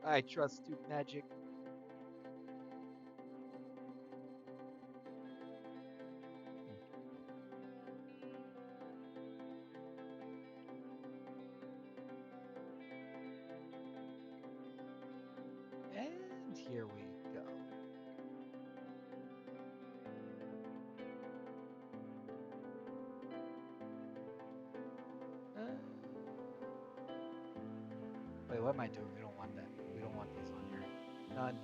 I trust Tube Magic. And here we go. Wait, what am I doing? We don't want that. We don't want these on here. None.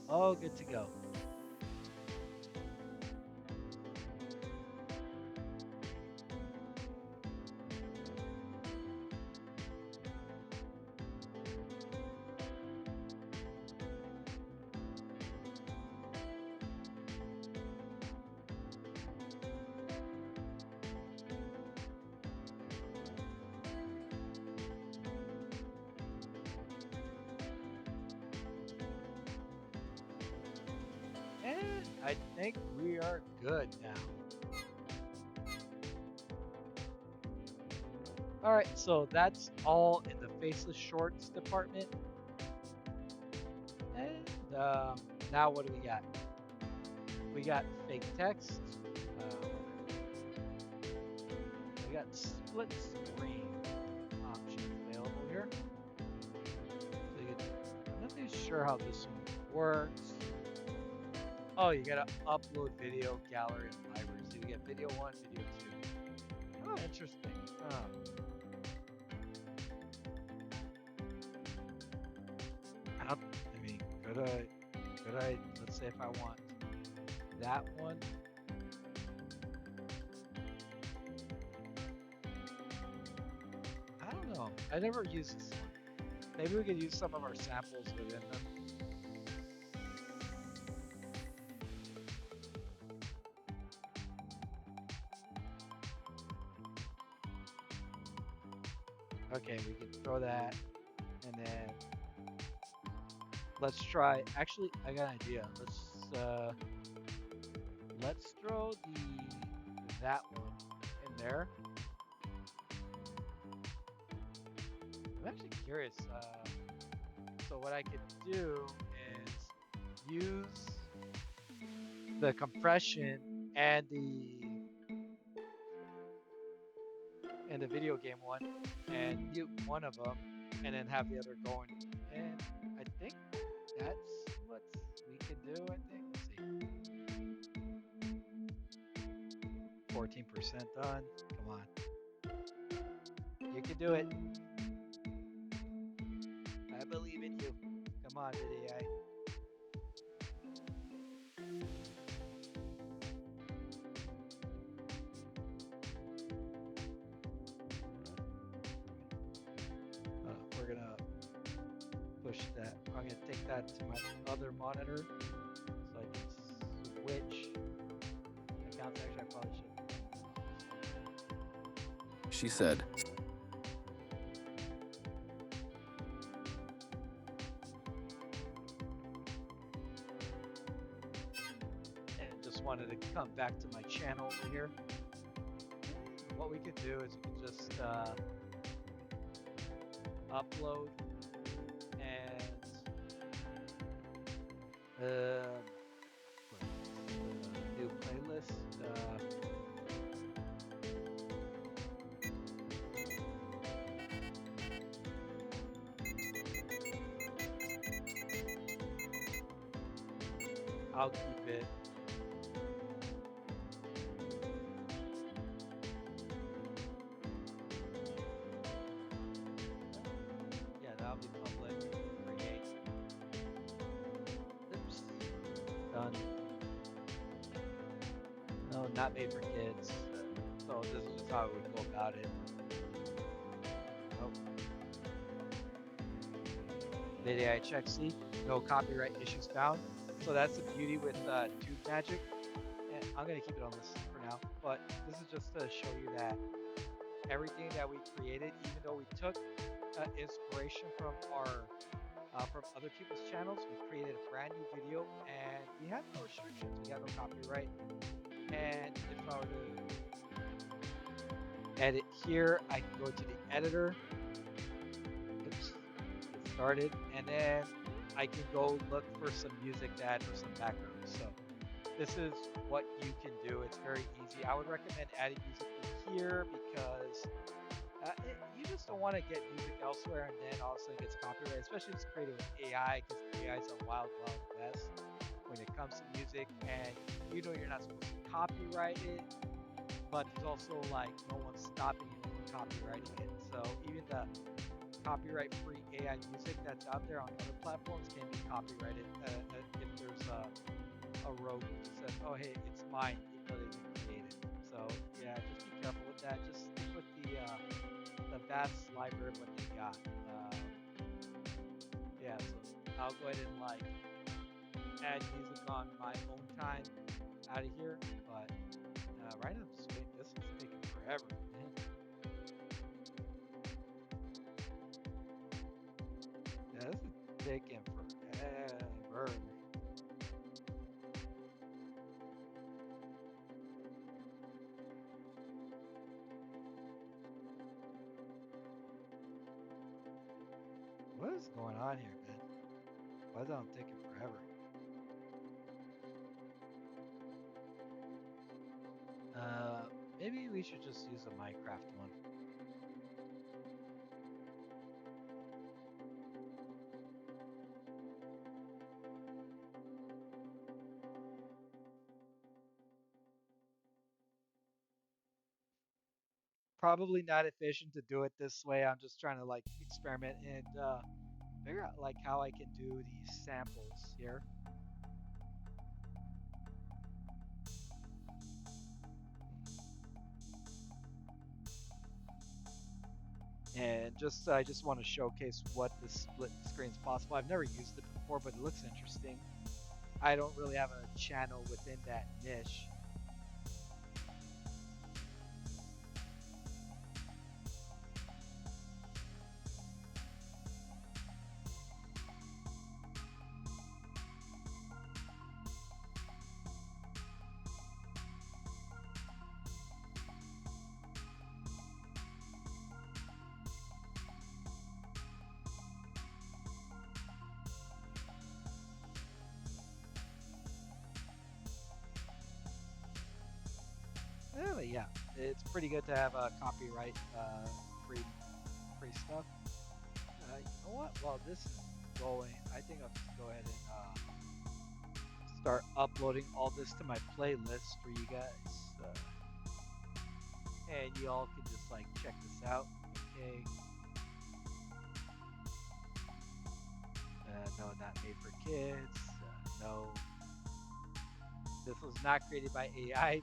Oh, good to go. I think we are good now. All right, so that's all in the faceless shorts department. And now what do we got? We got fake text. We got split screen options available here. So I'm not really sure how this one works. Oh, you gotta upload video, gallery, and library. So you get video 1, video 2. Oh, interesting. I mean, could I, let's say if I want that one. I don't know. I never used this one. Maybe we could use some of our samples within them. Okay, we can throw that, and then let's try. Actually, I got an idea. Let's throw that one in there. I'm actually curious. So what I could do is use the compression and the video game one, and mute one of them, and then have the other going. And I think that's what we can do. I think. Let's see. 14% done. Come on. You can do it. I believe in you. Come on, Vid.AI. We're gonna push that. I'm gonna take that to my other monitor so I can switch accounts. Actually, I probably should. She said. And just wanted to come back to my channel over here. What we can do is we can just upload and new playlist. I'll keep it. Yeah, that'll be public. Create. Oops. Done. No, not made for kids. So this is just how we would go about it. Nope. Vid.AI check C. No copyright issues found. So that's the beauty with Tube Magic. And I'm gonna keep it on this for now. But this is just to show you that everything that we created, even though we took inspiration from from other people's channels, we created a brand new video, and we have no restrictions. We have no copyright. And if I were to edit here, I can go to the editor. Oops, get started, and then I can go look for some music to add for some background. So this is what you can do. It's very easy. I would recommend adding music here because you just don't want to get music elsewhere and then all of a sudden it gets copyrighted, especially if it's created with AI, because AI is a wild, wild west when it comes to music, and you know you're not supposed to copyright it, but there's also like no one's stopping you from copywriting it. So even the copyright-free AI music that's out there on other platforms can be copyrighted if there's a rogue who just says, "Oh, hey, it's mine," even though they didn't create it. So yeah, just be careful with that. Just stick with the vast library of what they got. Yeah, so I'll go ahead and like add music on my own time out of here, but right now I'm just waiting. This is taking forever, man. Yeah, this is taking forever. is going on here, man? Why is that taking forever? Maybe we should just use a Minecraft one. Probably not efficient to do it this way. I'm just trying to like experiment and figure out like how I can do these samples here. And I just want to showcase what this split screen is possible. I've never used it before, but it looks interesting. I don't really have a channel within that niche. Yeah, it's pretty good to have a copyright free stuff. You know what? While this is going, I think I'll just go ahead and start uploading all this to my playlist for you guys, and you all can just like check this out. Okay. No, not made for kids. No, this was not created by AI.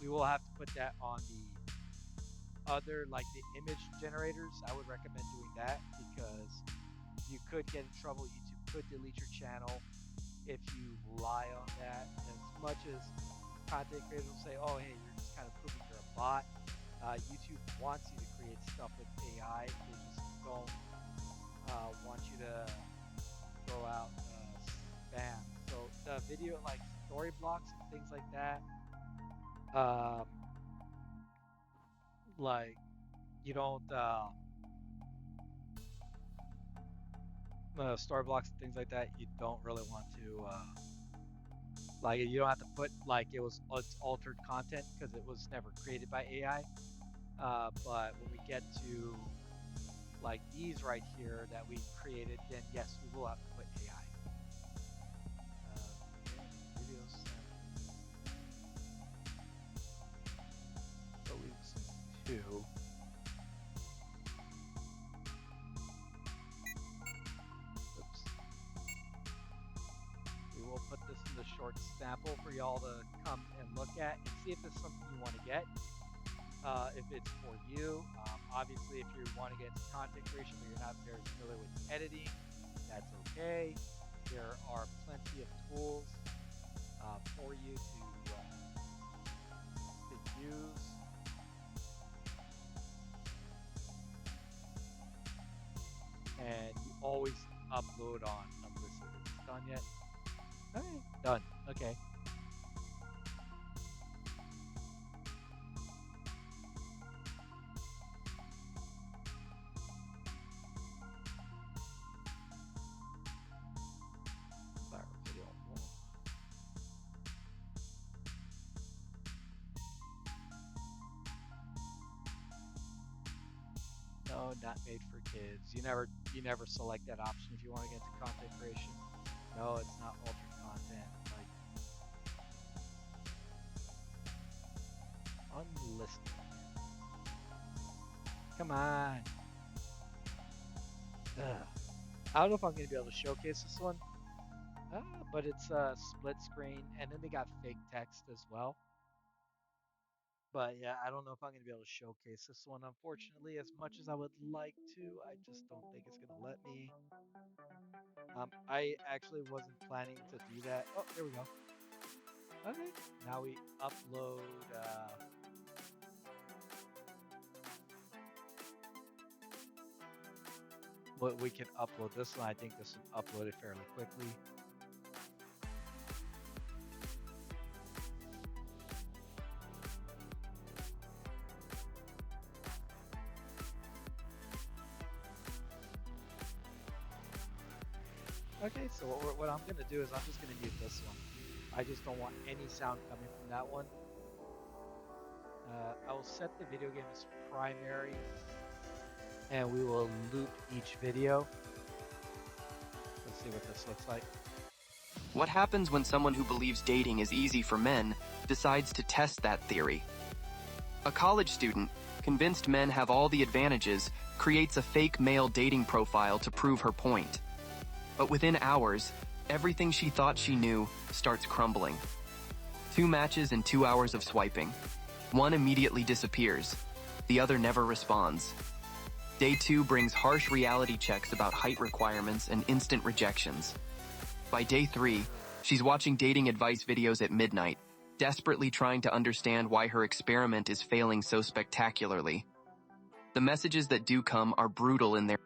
We will have to put that on the other, like the image generators. I would recommend doing that because you could get in trouble. YouTube could delete your channel if you rely on that. As much as content creators will say, oh, hey, you're just kind of proving you're a bot. YouTube wants you to create stuff with AI. They just don't want you to throw out spam. So the video, like story blocks and things like that, like you don't story blocks and things like that, you don't really want to like, you don't have to put like it's altered content because it was never created by AI. But when we get to like these right here that we created, then yes, we will have to put AI. Video sample. So leave some 2. Oops. We will put this in the short sample for y'all to come and look at and see if it's something you want to get. If it's for you. Obviously, if you want to get into content creation but you're not very familiar with editing, that's okay. There are plenty of tools for you to use. And you always upload on unlisted. Is it done yet? Okay, done. Okay. No, not made for kids. You never select that option if you want to get into content creation. No, it's not altered content. Like unlisted. Come on. Ugh. I don't know if I'm gonna be able to showcase this one. But it's a split screen, and then they got fake text as well. But yeah, I don't know if I'm going to be able to showcase this one, unfortunately, as much as I would like to. I just don't think it's going to let me. I actually wasn't planning to do that. Oh, there we go. Okay, now we upload. We can upload this one. I think this will upload it fairly quickly. Okay, so what I'm gonna do is I'm just gonna mute this one. I just don't want any sound coming from that one. I will set the video game as primary, and we will loop each video. Let's see what this looks like. What happens when someone who believes dating is easy for men decides to test that theory? A college student, convinced men have all the advantages, creates a fake male dating profile to prove her point. But within hours, everything she thought she knew starts crumbling. 2 matches in 2 hours of swiping. One immediately disappears. The other never responds. Day 2 brings harsh reality checks about height requirements and instant rejections. By day 3, she's watching dating advice videos at midnight, desperately trying to understand why her experiment is failing so spectacularly. The messages that do come are brutal in their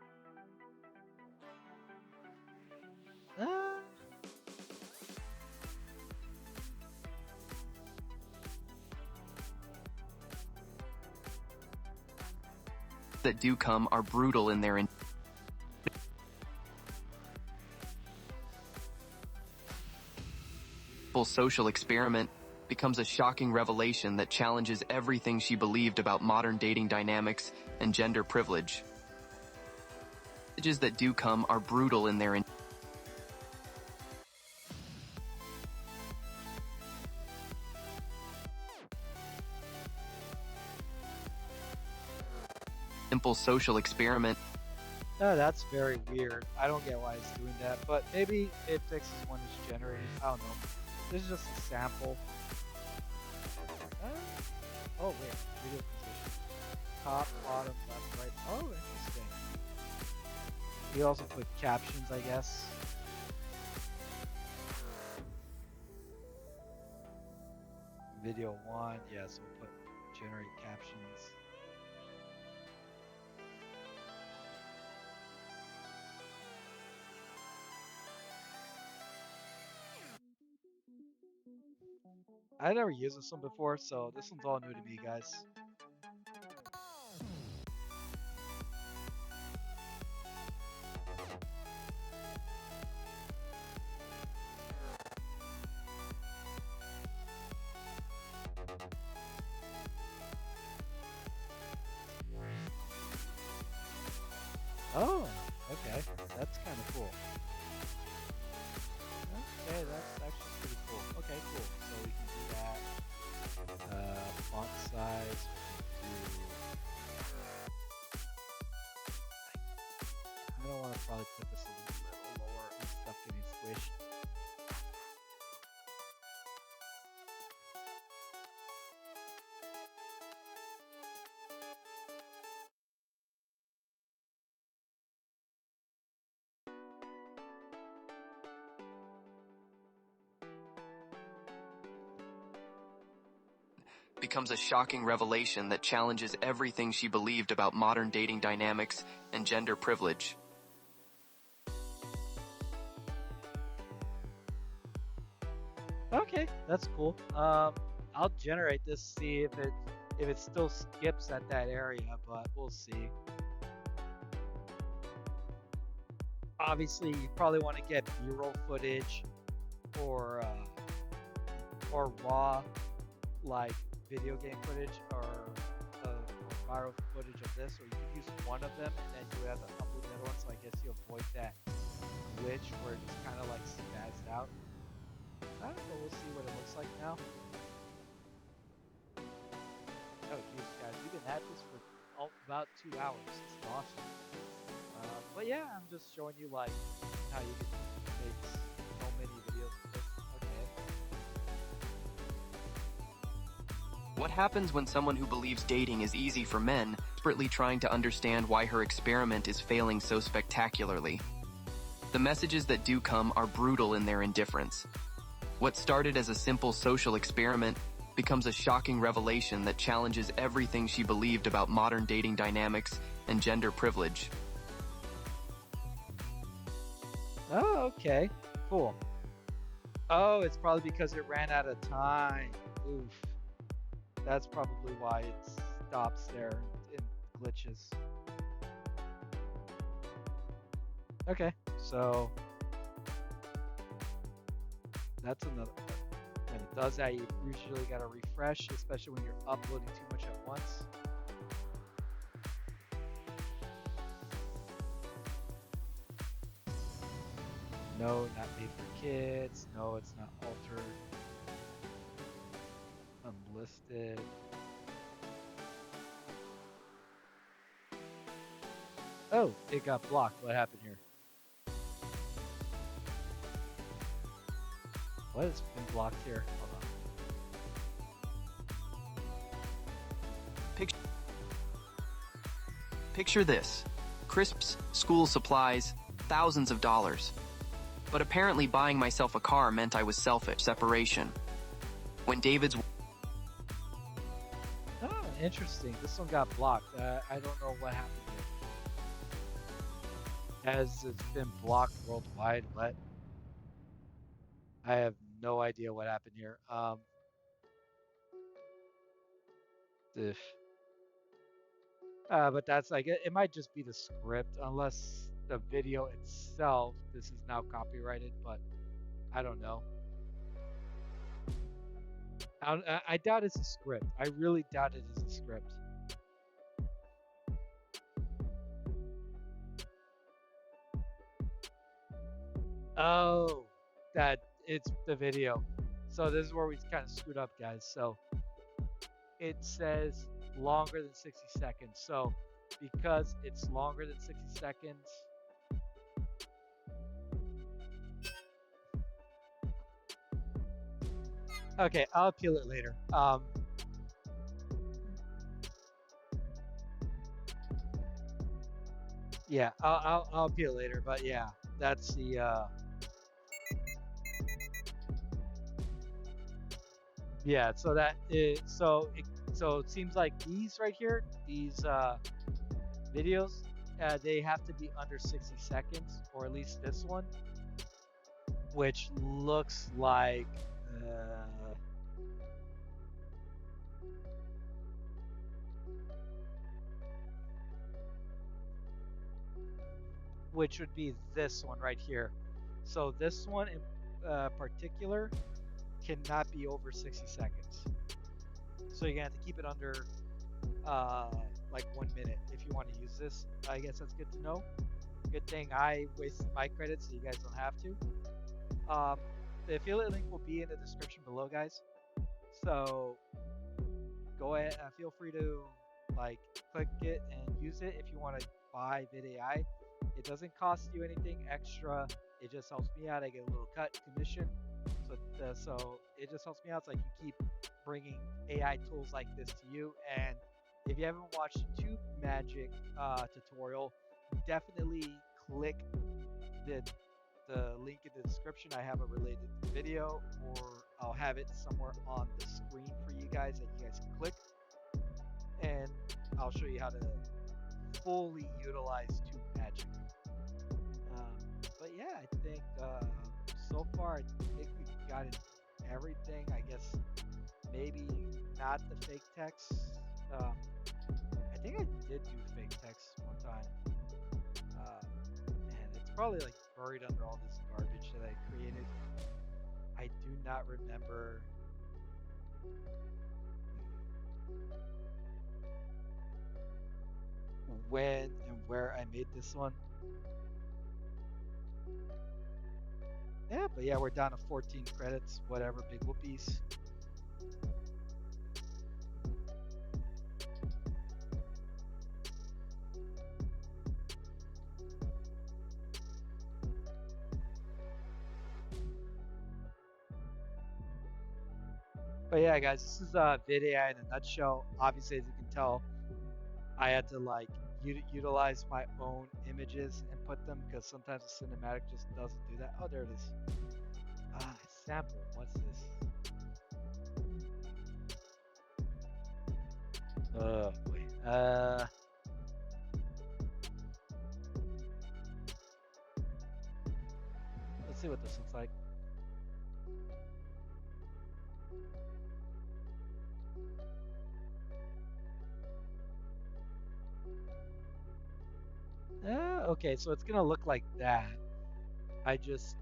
social experiment becomes a shocking revelation that challenges everything she believed about modern dating dynamics and gender privilege. Messages that do come are brutal in their simple social experiment. Oh, that's very weird. I don't get why it's doing that, but maybe it fixes when it's generated. I don't know. This is just a sample. Oh wait, video position. Top, bottom, left, right. Oh, interesting. You also put captions, I guess. Video 1, yeah, so we'll put generate captions. I never used this one before, so this one's all new to me, guys. Oh, okay, that's kind of cool. Okay, that's actually pretty cool. Okay, cool. So we can do that. Font size. I don't want to probably put this a little lower and stuff getting squished. Becomes a shocking revelation that challenges everything she believed about modern dating dynamics and gender privilege. Okay, that's cool. I'll generate this, see if it still skips at that area, but we'll see. Obviously, you probably want to get B-roll footage or raw, like video game footage or viral footage of this, or you could use one of them and then you have a couple of the other ones. So I guess you avoid that glitch where it's kind of like spazzed out. I don't know. We'll see what it looks like now. Oh, geez, guys, we've been at this for about 2 hours. This is awesome. But yeah, I'm just showing you like how you can make so many videos with this. What happens when someone who believes dating is easy for men, desperately trying to understand why her experiment is failing so spectacularly? The messages that do come are brutal in their indifference. What started as a simple social experiment becomes a shocking revelation that challenges everything she believed about modern dating dynamics and gender privilege. Oh, okay. Cool. Oh, it's probably because it ran out of time. Oof. That's probably why it stops there and glitches. Okay, so That's another part. When it does that, you usually got to refresh, especially when you're uploading too much at once. No, not made for kids. No, it's not altered. Unlisted. Oh, it got blocked. What happened here? What has been blocked here? Hold on. Picture this. Crisps, school supplies, thousands of dollars. But apparently buying myself a car meant I was selfish. Separation. When David's... Oh, interesting. This one got blocked. I don't know what happened here. As it's been blocked worldwide, what? I have no idea what happened here. But that's like, it might just be the script, unless the video itself, this is now copyrighted, but I don't know. I doubt it's a script. I really doubt it is a script. Oh, that it's the video. So this is where we kind of screwed up, guys. So it says longer than 60 seconds. So because it's longer than 60 seconds, okay, I'll appeal it later. Yeah, I'll appeal later, but yeah, that's the yeah. So that is so it seems like these right here, these videos, they have to be under 60 seconds, or at least this one, which looks like which would be this one right here. So this one in particular cannot be over 60 seconds. So you're gonna have to keep it under like 1 minute if you want to use this. I guess that's good to know. Good thing I wasted my credits so you guys don't have to. The affiliate link will be in the description below, guys. So go ahead, feel free to like click it and use it if you want to buy Vid.AI. It doesn't cost you anything extra. It just helps me out. I get a little cut commission. So it just helps me out so I can keep bringing AI tools like this to you. And if you haven't watched Tube Magic tutorial, definitely click the link in the description. I have a related video, or I'll have it somewhere on the screen for you guys that you guys can click. And I'll show you how to fully utilize Tube Magic. But yeah, I think so far, I think we've got everything. I guess maybe not the fake text. I think I did do fake text one time. And it's probably like buried under all this garbage that I created. I do not remember. When and where I made this one. Yeah, but yeah, we're down to 14 credits, whatever, big whoopies. But yeah, guys, this is Vid.AI in a nutshell. Obviously, as you can tell, I had to like utilize my own images and put them, because sometimes the cinematic just doesn't do that. Oh, there it is. Sample. What's this? Oh boy. Let's see what this looks like. Okay, so it's gonna look like that. I just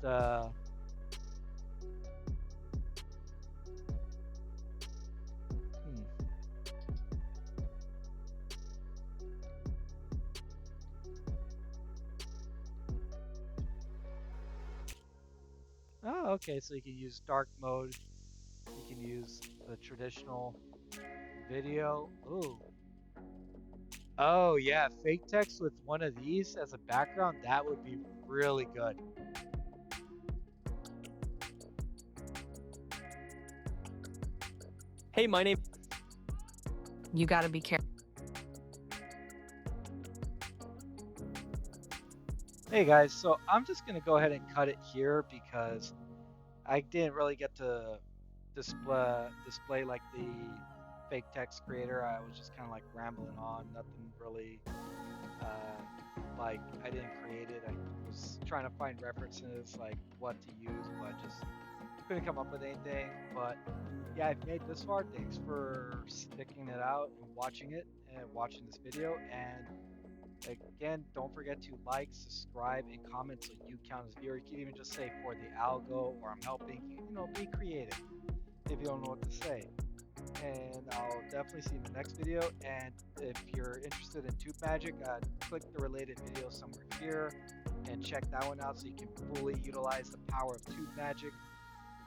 Oh, okay. So you can use dark mode. You can use the traditional video. Ooh. Oh, yeah. Fake text with one of these as a background. That would be really good. Hey, my name. You gotta be careful. Hey guys, so I'm just gonna go ahead and cut it here because I didn't really get to display like the fake text creator. I was just kind of like rambling on, nothing really uh, like I didn't create it. I was trying to find references like what to use, but just couldn't come up with anything. But yeah, I've made this far. Thanks for sticking it out and watching it and watching this video. And again, don't forget to like, subscribe, and comment so you count as viewer. You can even just say for the algo or I'm helping. Be creative if you don't know what to say. And I'll definitely see you in the next video. And if you're interested in tube magic, click the related video somewhere here and check that one out so you can fully utilize the power of tube magic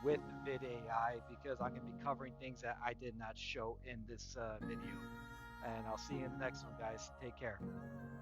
with Vid.AI, because I'm going to be covering things that I did not show in this video. And I'll see you in the next one, guys. Take care.